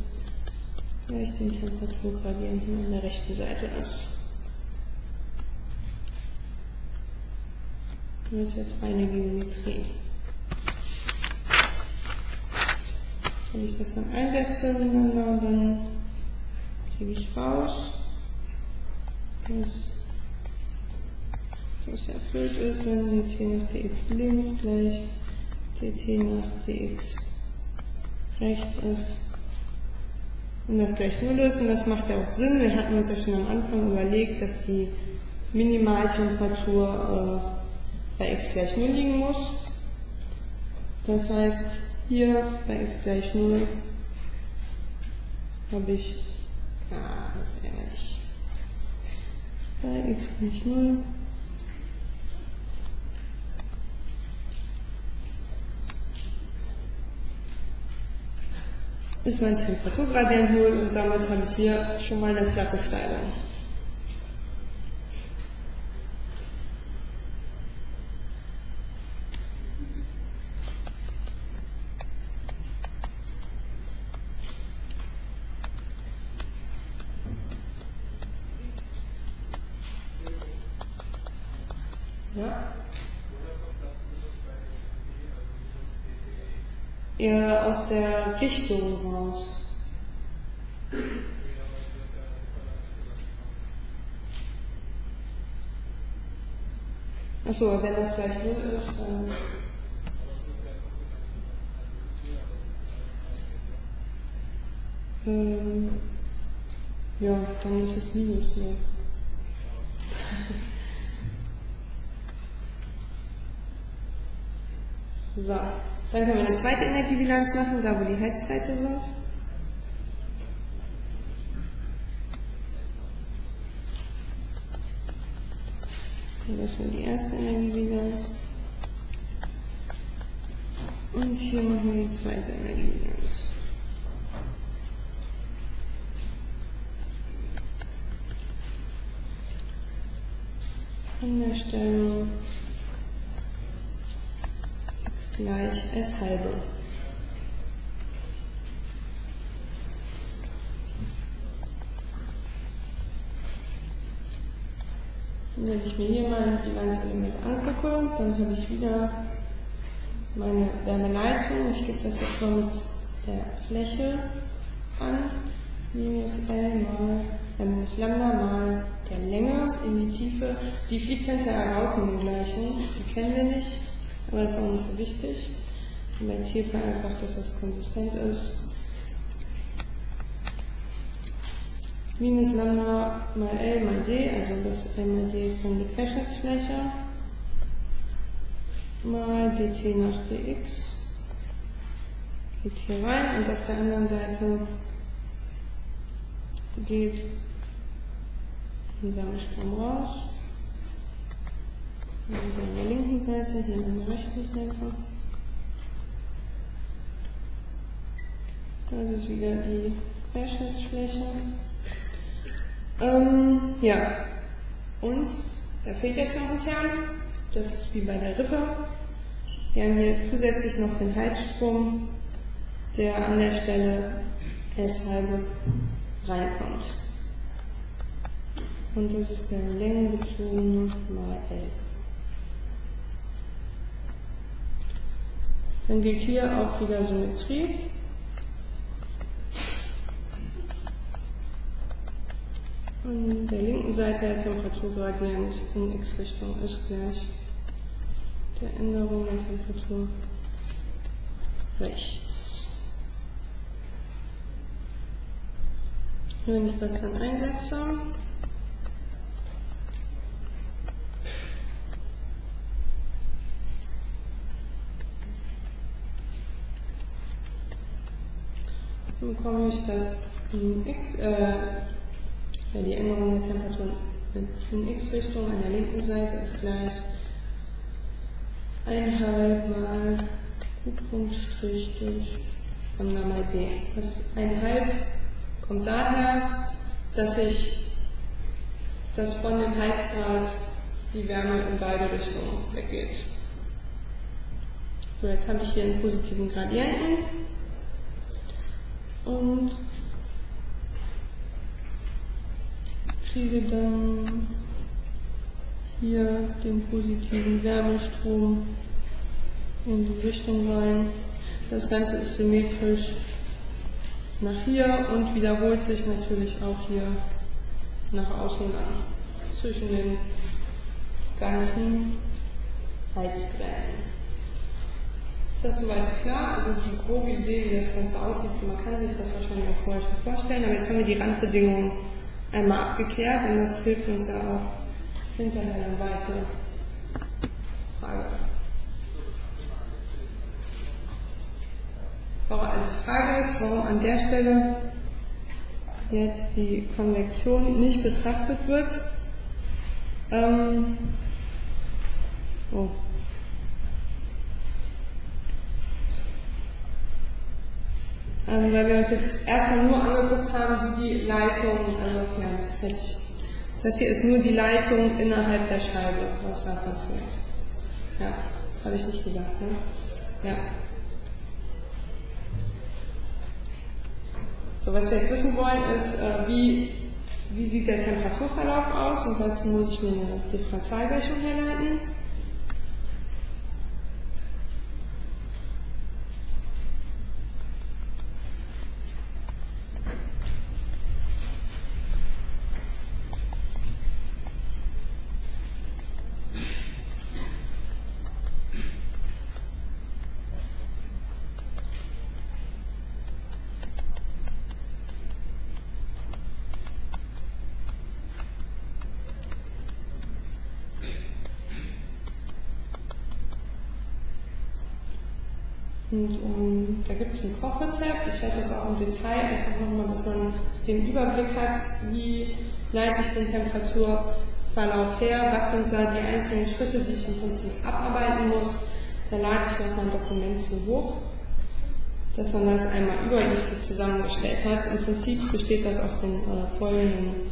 gleich dem Temperaturgradienten an der rechten Seite ist. Das ist jetzt reine Geometrie. Wenn ich das dann einsetze miteinander, dann kriege ich raus, dass das erfüllt ist, wenn dt nach dx links gleich dt nach dx rechts ist. Und das gleich 0 ist, und das macht ja auch Sinn. Wir hatten uns ja schon am Anfang überlegt, dass die Minimaltemperatur bei x gleich 0 liegen muss. Das heißt, hier bei x gleich 0 habe ich, das ist ärgerlich, bei x gleich 0 ist mein Temperaturgradient 0, und damit habe ich hier schon mal eine flache Steigung. Ja. Eher aus der Richtung raus. Achso, wenn das gleich 0 ist, dann. Ja, dann ist es minus 0. So, dann können wir eine zweite Energiebilanz machen, da wo die Heizleite sind. Das war die erste Energiebilanz. Und hier machen wir die zweite Energiebilanz. An der Stelle x gleich s halbe. Wenn ich mir hier mal ein Bilanzelement angucke, dann habe ich wieder meine Wärmeleitung. Ich gebe das jetzt mal mit der Fläche an. Minus L mal minus Lambda mal der Länge in die Tiefe. Die fliegt hinterher heraus in den Gleichung. Die kennen wir nicht, aber das ist auch nicht so wichtig. Und jetzt hier vereinfacht, dass das konsistent ist. Minus Lambda mal L mal D, also das L mal D ist dann die Querschnittsfläche, mal dt nach dx, geht hier rein und auf der anderen Seite geht ein Wärmestrom raus, und an der linken Seite, hier an der rechten Seite. Das ist wieder die Querschnittsfläche. Ja, und da fehlt jetzt noch ein Kern, das ist wie bei der Rippe. Wir haben hier zusätzlich noch den Heizstrom, der an der Stelle S halbe reinkommt. Und das ist der längenbezogene mal L. Dann gilt hier auch wieder Symmetrie. An der linken Seite der Temperaturgradient in x-Richtung ist gleich der Änderung der Temperatur rechts. Wenn ich das dann einsetze, dann bekomme ich das die Änderung der Temperatur in x-Richtung an der linken Seite ist gleich 1,5 mal Q-Punkt-Strich durch Lambda mal D. Das 1,5 kommt daher, dass von dem Heizdraht die Wärme in beide Richtungen weggeht. So, jetzt habe ich hier einen positiven Gradienten und kriege dann hier den positiven Wärmestrom in die Richtung rein. Das Ganze ist symmetrisch nach hier und wiederholt sich natürlich auch hier nach außen an, zwischen den ganzen Heizdrähten. Ist das soweit klar? Also die grobe Idee, wie das Ganze aussieht, man kann sich das wahrscheinlich auch vorher schon vorstellen, aber jetzt haben wir die Randbedingungen einmal abgeklärt und das hilft uns ja auch hinterher dann weiter. Frage. Also die Frage ist, warum an der Stelle jetzt die Konvektion nicht betrachtet wird. Weil wir uns jetzt erstmal nur angeguckt haben, wie die Leitung, also ja, das hier ist nur die Leitung innerhalb der Scheibe, was da passiert. Ja, habe ich nicht gesagt, ne? Ja. So, was wir jetzt wissen wollen, ist, wie sieht der Temperaturverlauf aus, und dazu muss ich mir eine Differentialgleichung herleiten. Und da gibt es ein Kochrezept, ich werde das auch im Detail einfach nochmal, dass man den Überblick hat, wie leitet sich den Temperaturverlauf her, was sind da die einzelnen Schritte, die ich im Prinzip abarbeiten muss. Da lade ich nochmal ein Dokument zu hoch, dass man das einmal übersichtlich zusammengestellt hat. Im Prinzip besteht das aus den folgenden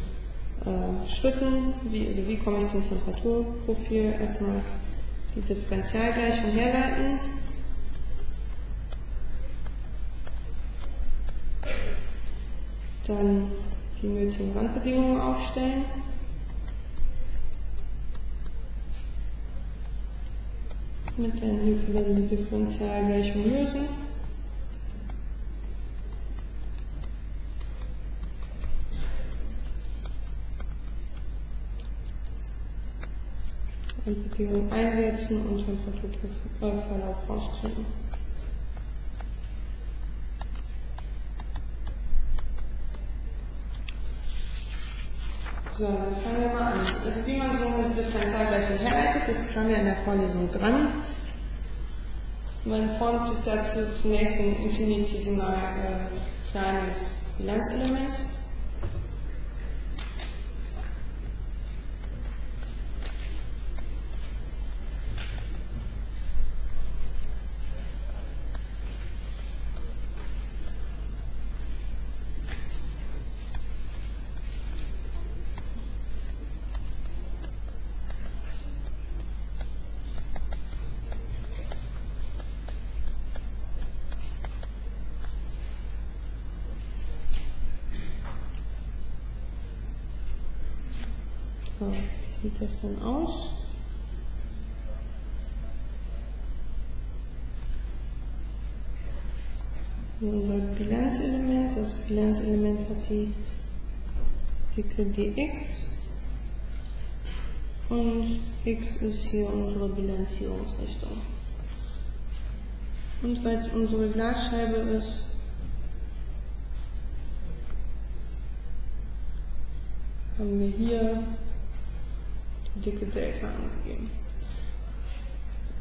Schritten, wie komme ich zum Temperaturprofil, erstmal die Differentialgleichung herleiten. Dann die nötigen Randbedingungen aufstellen. Mit der Hilfe dann die Differentialgleichung lösen. Randbedingungen einsetzen und Temperaturverlauf rauskriegen. So, dann fangen wir mal an. Also wie man so eine Differentialgleichung herleitet, das kam ja in der Vorlesung dran. Man formt sich dazu zunächst ein infinitesimal kleines Bilanzelement. So, wie sieht das dann aus? Unser Bilanzelement, das Bilanzelement hat die Dicke dx und x ist hier unsere Bilanzierungsrichtung. Und weil es unsere Glasscheibe ist, haben wir hier die Dicke Delta angegeben.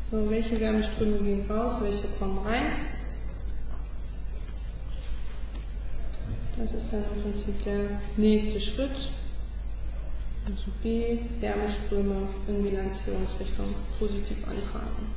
So, welche Wärmeströme gehen raus, welche kommen rein? Das ist dann im Prinzip der nächste Schritt. Also B, Wärmeströme in Bilanzierungsrichtung positiv antragen.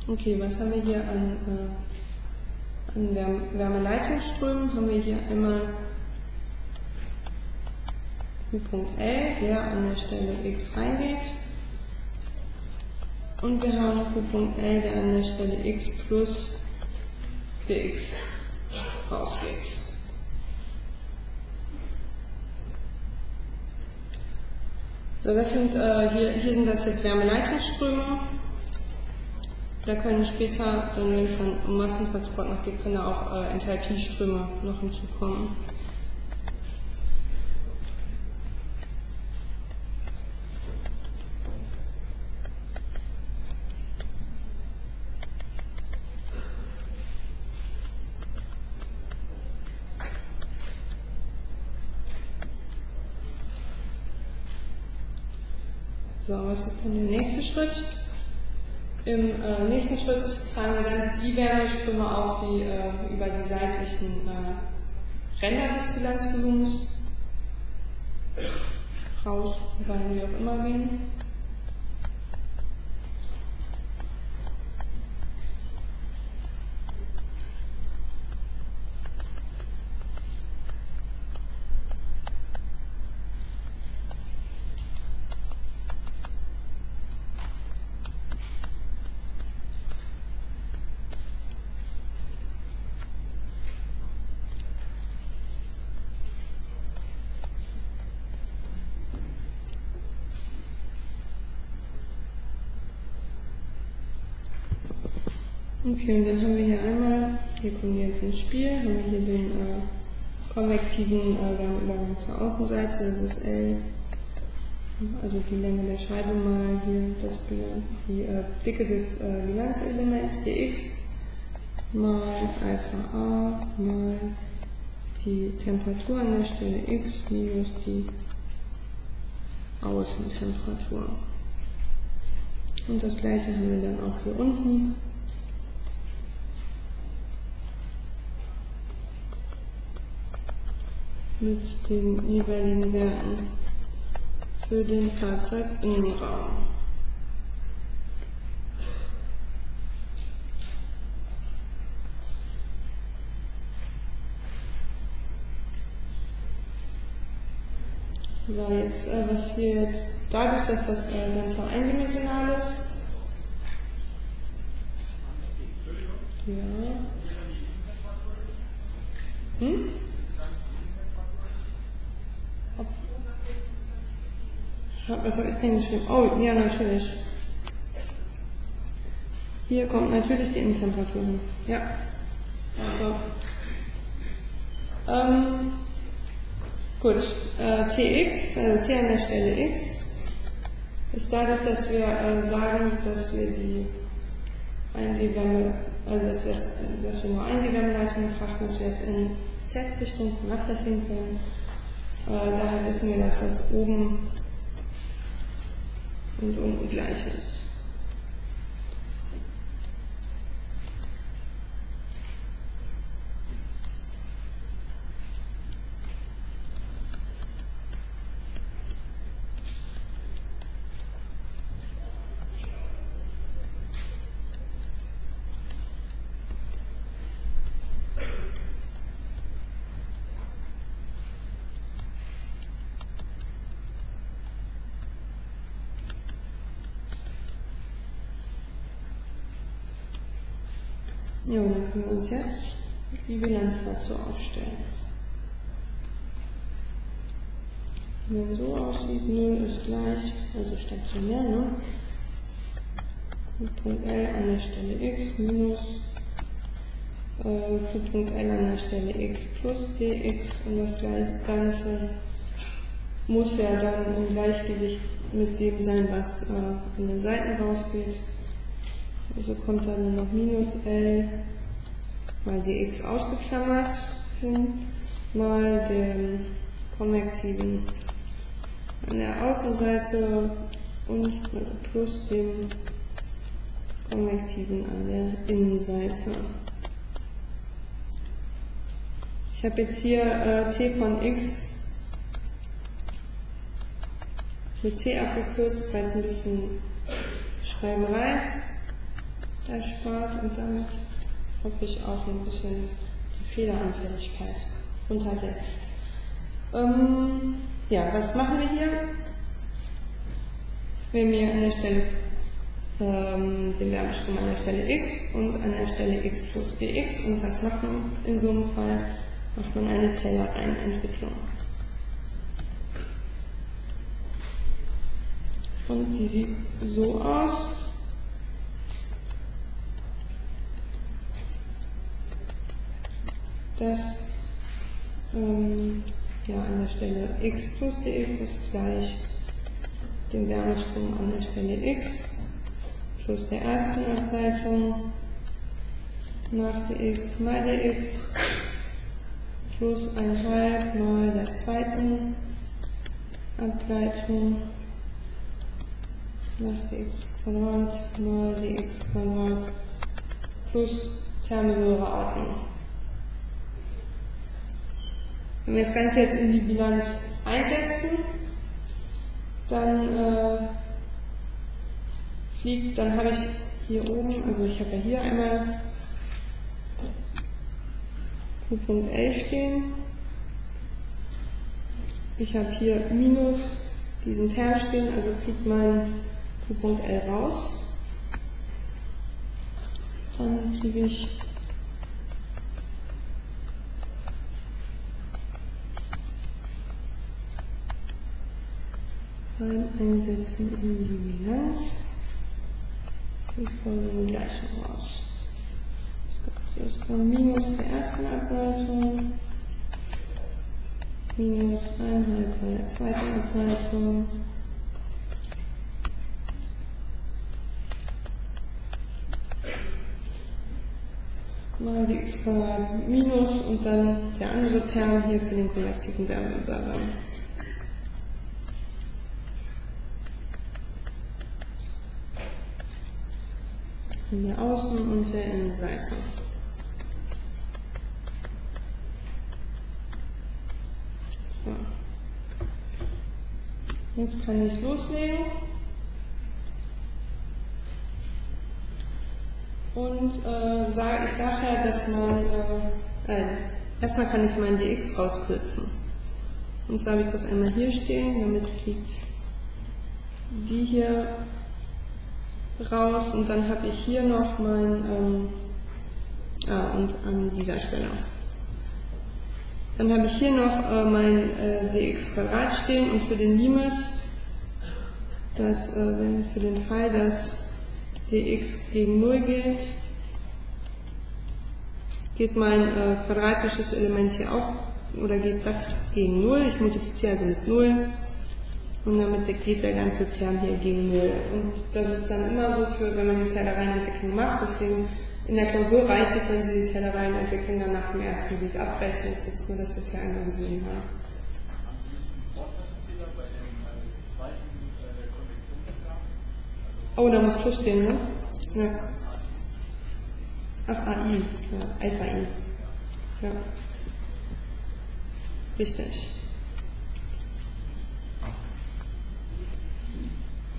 Okay, was haben wir hier an Wärmeleitungsströmen? Haben wir hier einmal den Punkt L, der an der Stelle x reingeht. Und wir haben den Punkt L, der an der Stelle x plus dx rausgeht. So, das sind, hier sind das jetzt Wärmeleitungsströme. Da können später, wenn es dann um Massentransport noch geht, können auch Enthalpieströme noch hinzukommen. So, was ist dann der nächste Schritt? Im nächsten Schritt tragen wir dann die Wärmeströme auf, die über die seitlichen Ränder des Bilanzvolumens raus, rein, wie auch immer gehen. Okay, und dann haben wir hier einmal, hier kommen wir jetzt ins Spiel, haben wir hier den konvektiven Wärmeübergang zur Außenseite, das ist L, also die Länge der Scheibe mal hier die Dicke des Bilanzelements dx mal Alpha A mal die Temperatur an der Stelle x minus die Außentemperatur. Und das gleiche haben wir dann auch hier unten. Mit den jeweiligen Werten für den Fahrzeuginnenraum. So, jetzt, was hier jetzt, dadurch, dass das Ganze eindimensional ist, ja, was habe ich denn geschrieben? Oh, ja, natürlich. Hier kommt natürlich die Innentemperatur hin. Ja. Also. Gut, Tx, also T an der Stelle x, ist dadurch, dass wir sagen, dass wir die Einwegwärme, also dass wir nur Einwegwärmeleitung betrachten, dass wir es in Z-Richtung vernachlässigen können. Daher wissen wir, dass das oben und unten gleich ist. Ja, und dann können wir uns jetzt die Bilanz dazu aufstellen. Wenn es so aussieht, 0 ist gleich, also stationär, ne? Q.L an der Stelle x minus Q.L an der Stelle x plus dx, und das Ganze muss ja dann im Gleichgewicht mit dem sein, was an den Seiten rausgeht. Also kommt dann noch minus L mal dx ausgeklammert hin, mal dem konvektiven an der Außenseite und also plus dem konvektiven an der Innenseite. Ich habe jetzt hier t von x mit t abgekürzt, weil es ein bisschen Schreiberei erspart, und damit hoffe ich auch ein bisschen die Fehleranfälligkeit runtersetzt. Ja, was machen wir hier? Wir haben hier an der Stelle den Wärmestrom an der Stelle x und an der Stelle x plus dx, und was macht man in so einem Fall? Macht man eine Taylor-Reihenentwicklung. Und die sieht so aus. Dass ja, an der Stelle x plus dx ist gleich dem Wärmestrom an der Stelle x plus der ersten Ableitung nach dx mal dx plus 1/2 mal der zweiten Ableitung nach dx Quadrat mal dx Quadrat plus thermohöhere Ordnung. Wenn wir das Ganze jetzt in die Bilanz einsetzen, dann dann habe ich hier oben, also ich habe ja hier einmal Q.L stehen, ich habe hier minus diesen Term stehen, also fliegt mein Q.L raus, dann kriege ich beim Einsetzen in die Bilanz die folgende Gleichung raus. Das Ganze ist dann minus der ersten Ableitung minus 1/2 bei der zweiten Ableitung mal die x Quadrat minus und dann der andere Term hier für den konvektiven Wärmeübergang. In der Außen- und der Innenseite. So. Jetzt kann ich loslegen. Und ich sage ja, dass man, erstmal kann ich mein dx rauskürzen. Und zwar habe ich das einmal hier stehen, damit fliegt die hier raus und dann habe ich hier noch mein, und an dieser Stelle. Dann habe ich hier noch mein dx Quadrat stehen und für den Limes, für den Fall, dass dx gegen 0 geht mein quadratisches Element hier auch, oder geht das gegen 0, ich multipliziere also mit 0 und damit geht der ganze Term hier gegen 0. Und das ist dann immer so, wenn man die Teilereihenentwicklung macht, deswegen in der Klausur reicht es, wenn Sie die Teilereihenentwicklung dann nach dem ersten Glied abrechnen, das ist jetzt nur, dass wir es hier einmal gesehen haben. Oh, da muss Plus stehen, ne? Ja. Ach, AI, ja, Alpha I. Ja. Richtig.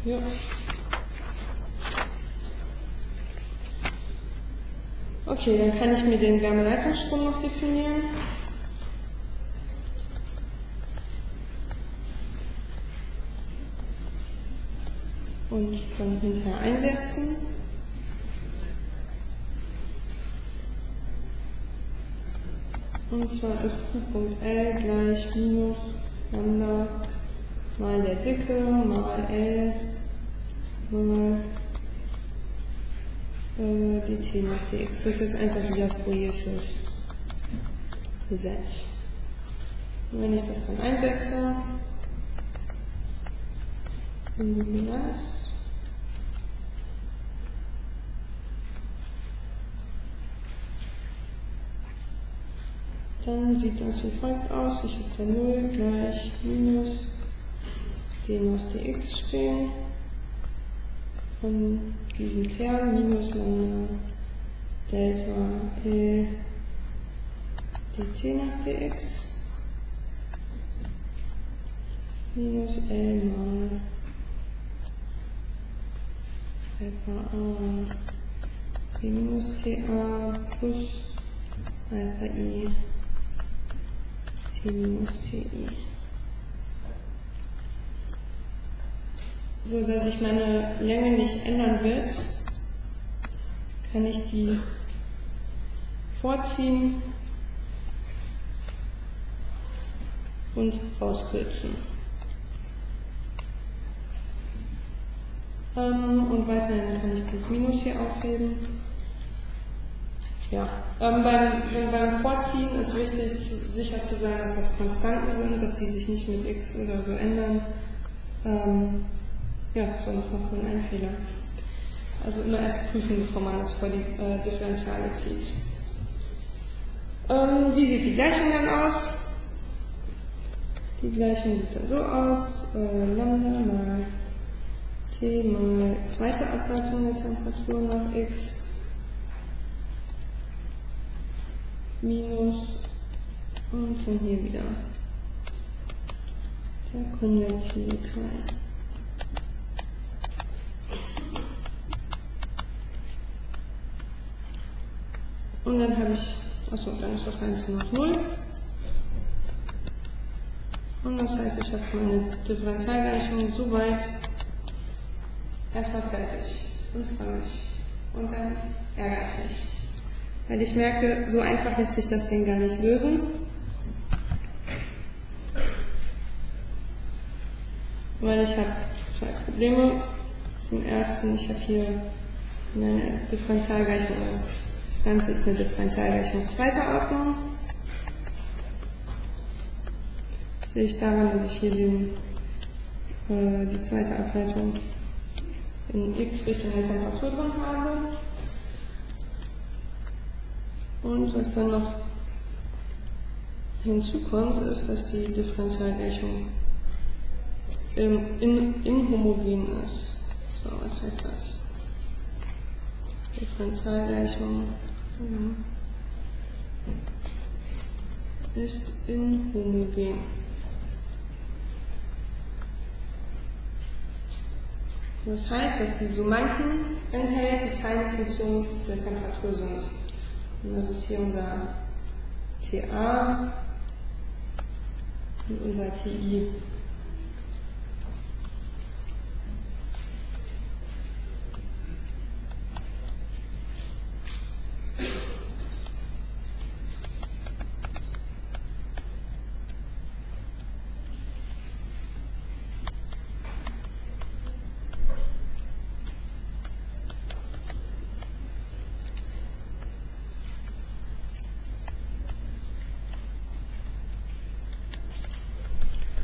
Ja. Okay, dann kann ich mir den Wärmeleitungsstrom noch definieren. Und dann hinterher einsetzen. Und zwar ist Q.L gleich minus Lambda mal der Dicke mal L mal dt nach dx. Das ist jetzt einfach wieder Fouriersches Gesetz. Und wenn ich das dann einsetze, in die Bilanz, dann sieht das wie folgt aus. Ich habe da 0 gleich minus d nach dx stehen. Von diesem Term minus Lambda Delta L dt nach dx minus L mal Alpha A C minus TA plus Alpha I C minus TI. So dass sich meine Länge nicht ändern wird, kann ich die vorziehen und rauskürzen. Und weiterhin kann ich das Minus hier aufheben. Ja, beim Vorziehen ist wichtig, sicher zu sein, dass das Konstanten sind, dass sie sich nicht mit x oder so ändern. Ja, sonst macht man einen Fehler. Also immer erst prüfen, bevor man das vor die Differentiale zieht. Wie sieht die Gleichung dann aus? Die Gleichung sieht dann so aus, Lambda mal c mal zweite Ableitung der Temperatur nach x minus und von hier wieder der konvektive Teil. Und dann habe ich, achso, dann ist das Ganze noch 0. Und das heißt, ich habe meine Differentialgleichung soweit erstmal fertig und freue mich. Und dann ärgere ich mich. Weil ich merke, so einfach lässt sich das Ding gar nicht lösen. Weil ich habe zwei Probleme. Zum ersten, ich habe hier meine Differentialgleichung. Das Ganze ist eine Differentialgleichung zweiter Ordnung. sehe ich daran, dass ich hier die zweite Ableitung in x Richtung der Temperatur drin habe. Und was dann noch hinzukommt, ist, dass die Differentialgleichung inhomogen ist. So, was heißt das? Differentialgleichung ist inhomogen. Das heißt, dass die Summanden enthält, die keine Funktion der Temperatur sind. Und das ist hier unser TA und unser TI.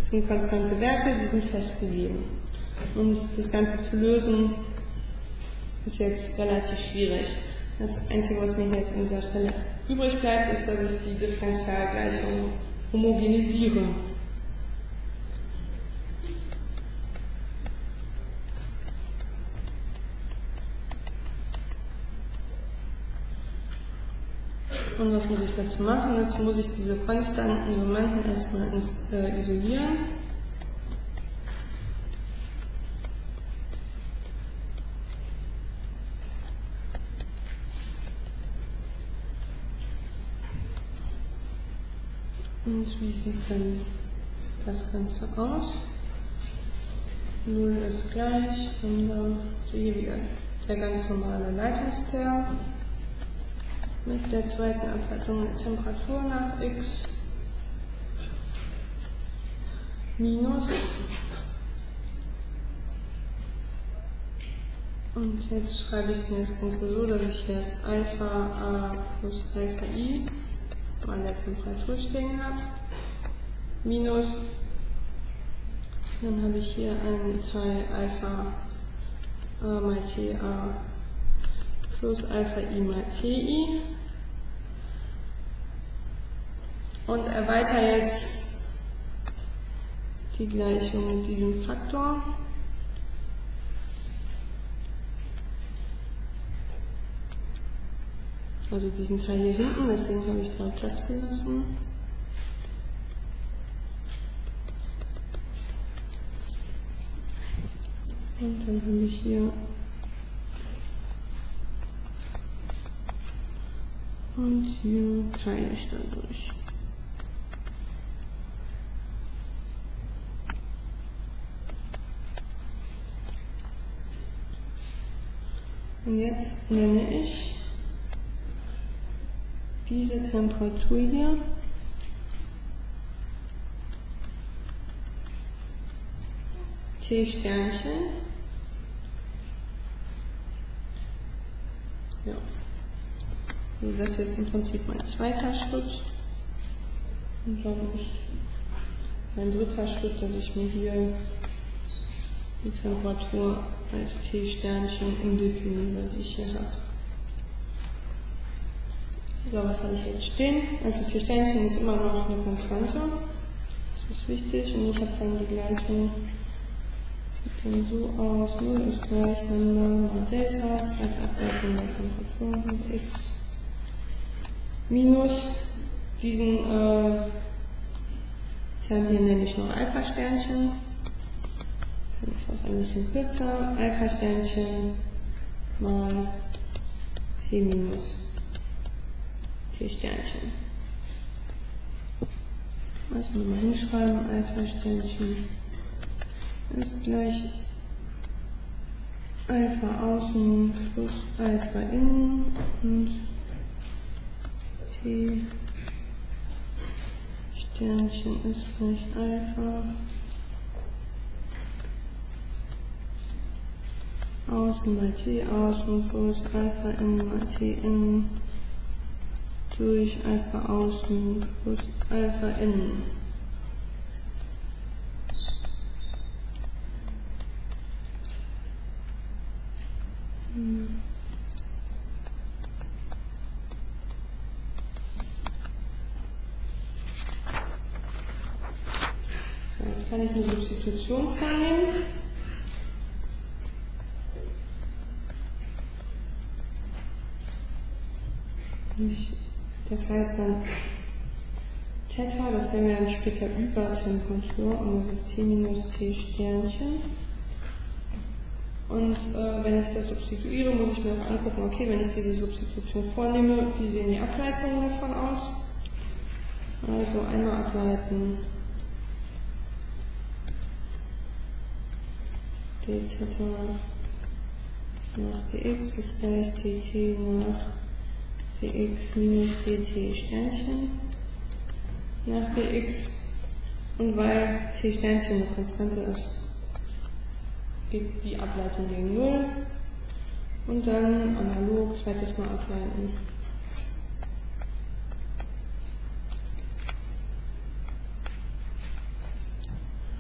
Das sind konstante Werte, die sind festgegeben. Und das Ganze zu lösen ist jetzt relativ schwierig. Das Einzige, was mir jetzt an dieser Stelle übrig bleibt, ist, dass ich die Differentialgleichung homogenisiere. Und was muss ich dazu machen? Dazu muss ich diese konstanten Summanden erstmal isolieren. Und wie sieht dann das Ganze aus? 0 ist gleich, und dann hier wieder der ganz normale Leitungsterm mit der zweiten Ableitung der Temperatur nach x minus, und jetzt schreibe ich mir das Ganze so, dass ich erst Alpha A plus Alpha I an der Temperatur stehen habe, minus, dann habe ich hier einen Teil Alpha A mal TA plus Alpha I mal TI und erweitere jetzt die Gleichung mit diesem Faktor. Also diesen Teil hier hinten, deswegen habe ich da Platz gelassen. Und dann habe ich hier und hier teile ich dann durch. Und jetzt nenne ich diese Temperatur hier T Sternchen. Ja. Also das ist jetzt im Prinzip mein zweiter Schritt. Und dann ist mein dritter Schritt, dass ich mir hier die Temperatur als T-Sternchen umdefiniere, die ich hier habe. So, was habe ich jetzt stehen? Also T-Sternchen ist immer noch eine Konstante. Das ist wichtig. Und ich habe dann die Gleichung. Sieht dann so aus. 0 ist gleich Lambda mal Delta, zweite Ableitung der Temperatur mit x. Minus diesen Term hier nenne ich noch Alpha-Sternchen. Dann ist das ein bisschen kürzer. Alpha-Sternchen mal T minus T-Sternchen. Also nochmal hinschreiben, Alpha-Sternchen ist gleich Alpha außen plus Alpha innen und T Sternchen ist gleich Alpha außen mal T außen plus Alpha innen mal T innen durch Alpha außen plus Alpha innen. jetzt kann ich eine Substitution vornehmen. Das heißt dann Theta, das wäre dann später Übertemperatur und das ist T minus T Sternchen. Und wenn ich das substituiere, muss ich mir auch angucken, okay, wenn ich diese Substitution vornehme, wie sehen die Ableitungen davon aus? Also einmal ableiten d Theta nach dx ist gleich dt nach dx minus dt Sternchen nach dx, und weil t Sternchen eine Konstante ist, geht die Ableitung gegen 0 und dann analog zweites Mal ableiten.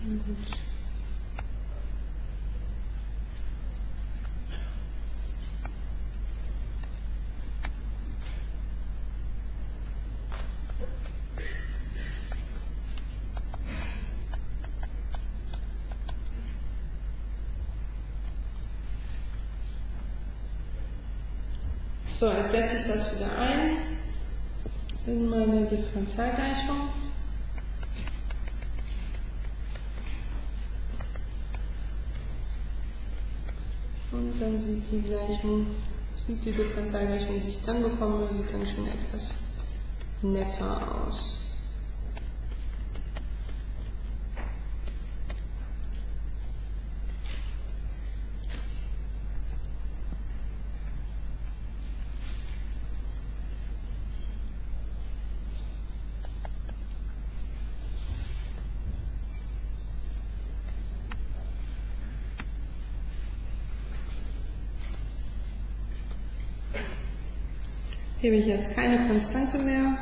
Gut. So, jetzt setze ich das wieder ein in meine Differentialgleichung. Und dann sieht die Differentialgleichung, die ich dann bekomme, sieht dann schon etwas netter aus. Hier habe ich jetzt keine Konstante mehr.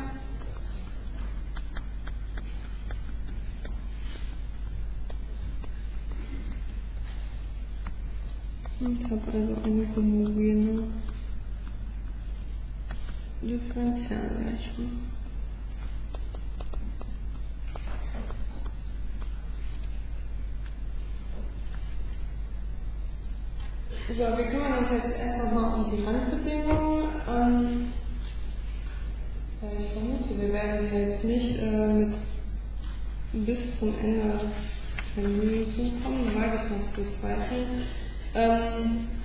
Und habe also eine homogene Differentialgleichung. So, wir kümmern uns jetzt erst nochmal um die Randbedingungen. Ich vermute, wir werden jetzt nicht bis zum Ende der Lösung kommen, da wage ich noch zu bezweifeln.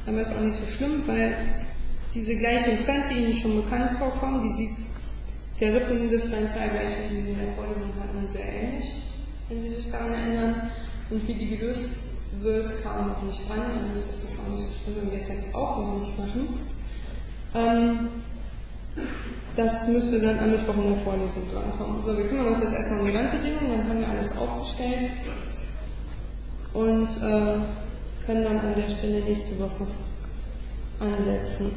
Aber ist auch nicht so schlimm, weil diese Gleichung könnte Ihnen schon bekannt vorkommen. Die sieht der Rippendifferentialgleichung, die Sie in der Vorlesung hatten, sehr ähnlich, wenn Sie sich daran erinnern. Und wie die gelöst wird, kam noch nicht ran, also das ist auch nicht so schlimm, wenn wir es jetzt auch noch nicht machen. Das müsste dann am Mittwoch in der Vorlesung drankommen. So, wir kümmern uns jetzt erstmal um die Randbedingungen, dann haben wir alles aufgestellt und können dann an der Stelle nächste Woche ansetzen.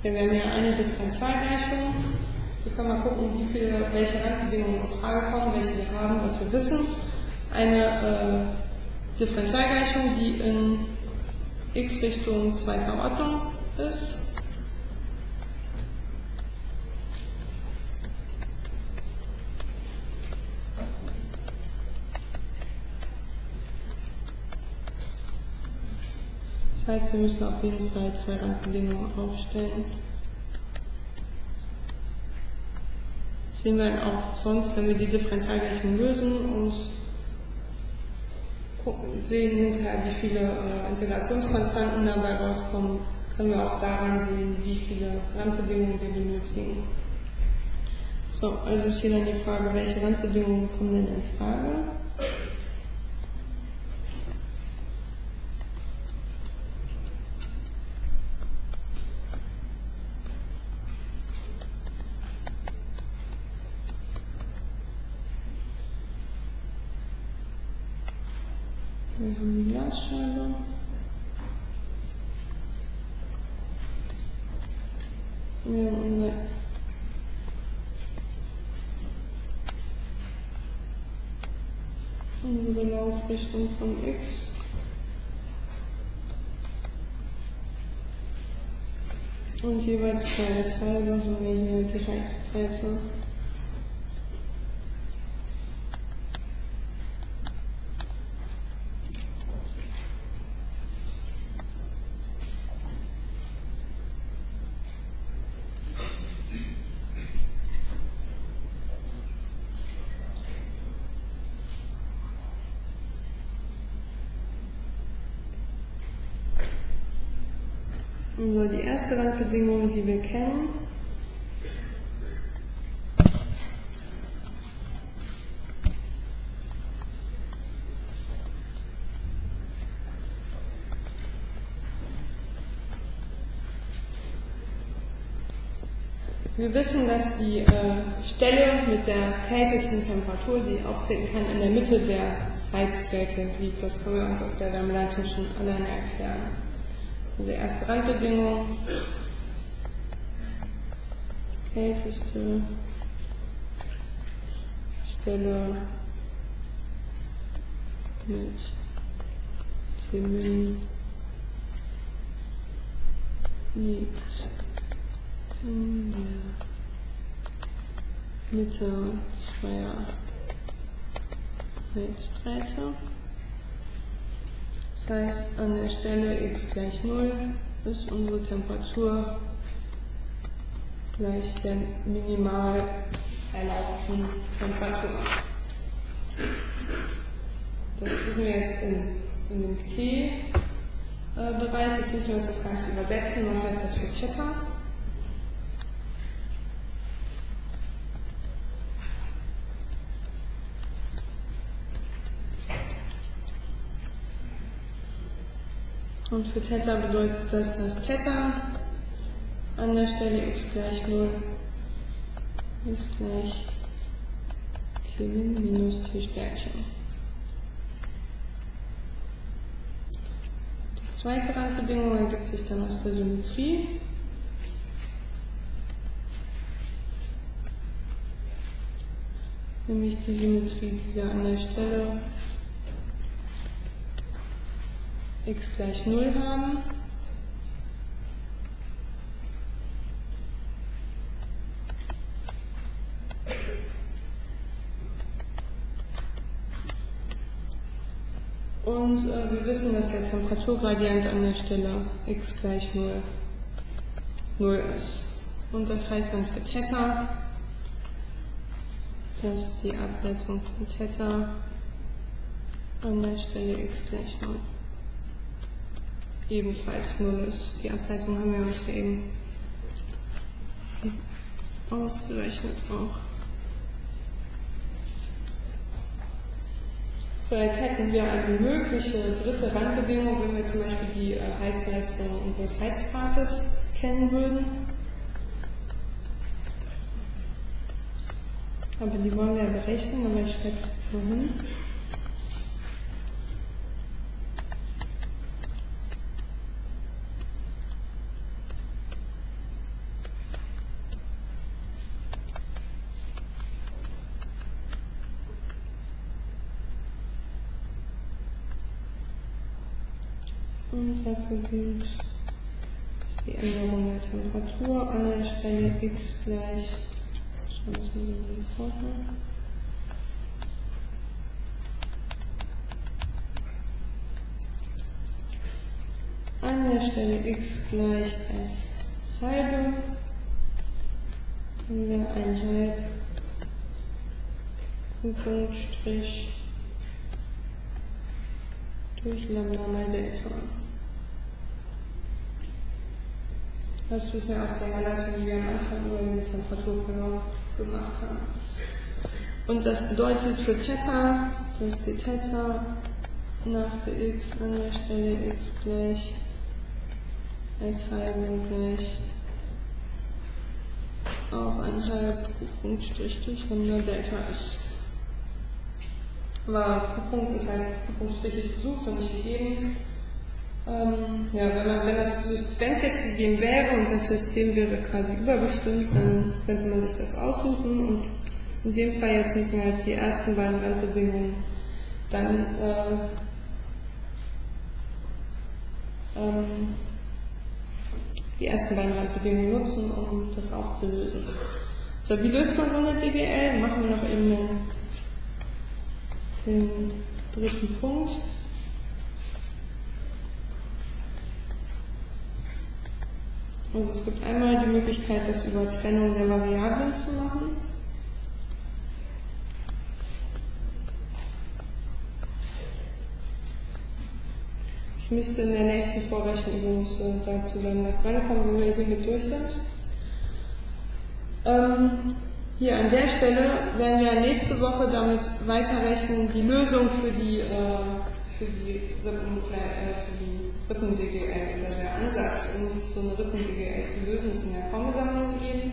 Wir haben hier eine Differentialgleichung. Wir können mal gucken, welche Randbedingungen in Frage kommen, welche wir haben, was wir wissen. Eine Differentialgleichung, die in x-Richtung zweiter Ordnung ist. Das heißt, wir müssen auf jeden Fall zwei Randbedingungen aufstellen. Das sehen wir dann auch sonst, wenn wir die Differentialgleichung lösen und sehen hinterher, wie viele Integrationskonstanten dabei rauskommen, können wir auch daran sehen, wie viele Randbedingungen wir benötigen. So, also ist hier dann die Frage, welche Randbedingungen kommen denn in Frage? Wir haben die Glasscheibe. Wir haben unsere Laufrichtung von x. Und jeweils kleines halbe haben wir hier die Heizbreite. So, die erste Randbedingung, die wir kennen. Wir wissen, dass die Stelle mit der kältesten Temperatur, die auftreten kann, in der Mitte der Heizkräfte liegt. Das können wir uns aus der Wärmeleitung schon alleine erklären. Also erste Randbedingung, kälteste Stelle mit Themen liegt in der Mitte zweier Heizdrähte. Das heißt, an der Stelle x gleich 0 ist unsere Temperatur gleich der minimal erlaubten Temperatur. Das wissen wir jetzt in dem T-Bereich. Jetzt müssen wir uns das Ganze übersetzen. Was heißt das für Theta? Und für Theta bedeutet das, dass Theta an der Stelle x gleich 0 ist gleich T min minus T Sternchen. Die zweite Randbedingung ergibt sich dann aus der Symmetrie. Nämlich die Symmetrie, die wir an der Stelle x gleich 0 haben. Und wir wissen, dass der Temperaturgradient an der Stelle x gleich 0 ist. Und das heißt dann für Theta, dass die Ableitung von Theta an der Stelle x gleich 0 ebenfalls 0 ist. Die Ableitung haben wir uns ja eben ausgerechnet auch. So, jetzt hätten wir eine mögliche dritte Randbedingung, wenn wir zum Beispiel die Heizleistung unseres Heizrates kennen würden. Aber die wollen wir ja berechnen, aber ich schreibe es so hin. Und dafür gilt, dass die Änderung der Temperatur an der Stelle x gleich, schauen wir uns mal die Vorher. An der Stelle x gleich s halbe haben wir 1/2 Q-Strich durch Lambda mal Delta. Das wissen wir aus der Herleitung, die wir am Anfang über den Temperaturverlauf gemacht haben. Und das bedeutet für Theta, dass die Theta nach der x an der Stelle x gleich s halbe gleich auch 1/2 Q-Strich durch Lambda Delta ist. Aber Q-Punkt ist halt, Q-Strich ist gesucht und nicht gegeben. Wenn es jetzt gegeben wäre und das System wäre quasi überbestimmt, dann könnte man sich das aussuchen und in dem Fall jetzt müssen wir halt die ersten beiden Randbedingungen dann die ersten beiden Randbedingungen nutzen, um das auch zu lösen. So, wie löst man so eine DGL? Machen wir noch eben den dritten Punkt. Also es gibt einmal die Möglichkeit, das über Trennung der Variablen zu machen. Ich müsste in der nächsten Vorrechenübung dazu dann was drankommen, wenn wir hiermit durch sind. Hier an der Stelle werden wir nächste Woche damit weiterrechnen, die Lösung für die Rippen-DGL oder der Ansatz, um so eine Rippen-DGL zu lösen, ist in der Formelsammlung gegeben.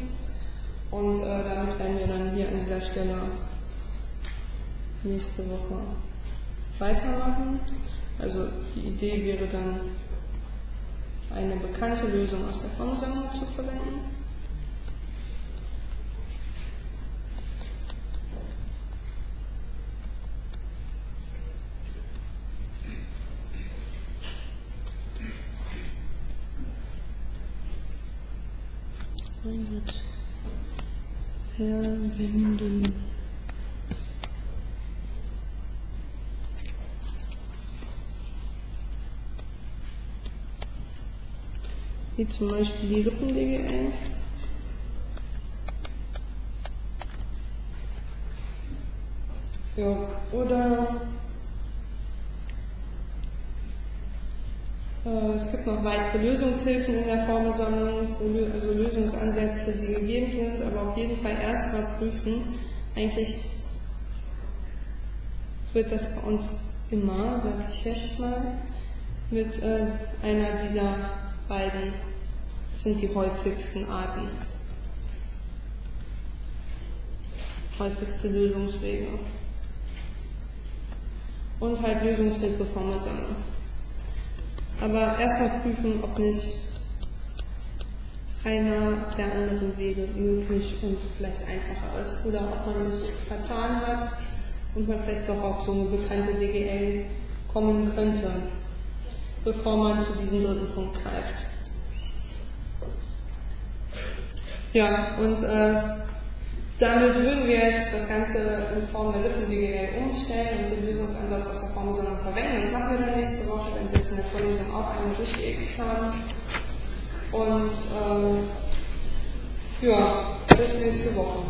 Und damit werden wir dann hier an dieser Stelle nächste Woche weitermachen. Also die Idee wäre dann, eine bekannte Lösung aus der Formelsammlung zu verwenden. Verwenden. Wie zum Beispiel die Rippen-DGL. Ja, oder es gibt noch weitere Lösungshilfen in der Formelsammlung, also Lösungsansätze, die gegeben sind, aber auf jeden Fall erstmal prüfen. Eigentlich wird das bei uns immer, sage ich jetzt mal, mit einer dieser beiden sind die häufigsten Arten. Häufigste Lösungswege. Und halt Lösungshilfe Formelsammlung. Aber erstmal prüfen, ob nicht einer der anderen Wege möglich und vielleicht einfacher ist oder ob man sich vertan hat und man vielleicht doch auf so eine bekannte DGL kommen könnte, bevor man zu diesem dritten Punkt greift. Ja, und damit würden wir jetzt das Ganze in Form der Rippen-DGL umstellen und den Lösungsansatz aus der Formelsammlung verwenden. Das machen wir dann nächste Woche, wenn Sie jetzt in der Vorlesung auch einmal durchgext haben. Und ja, bis nächste Woche.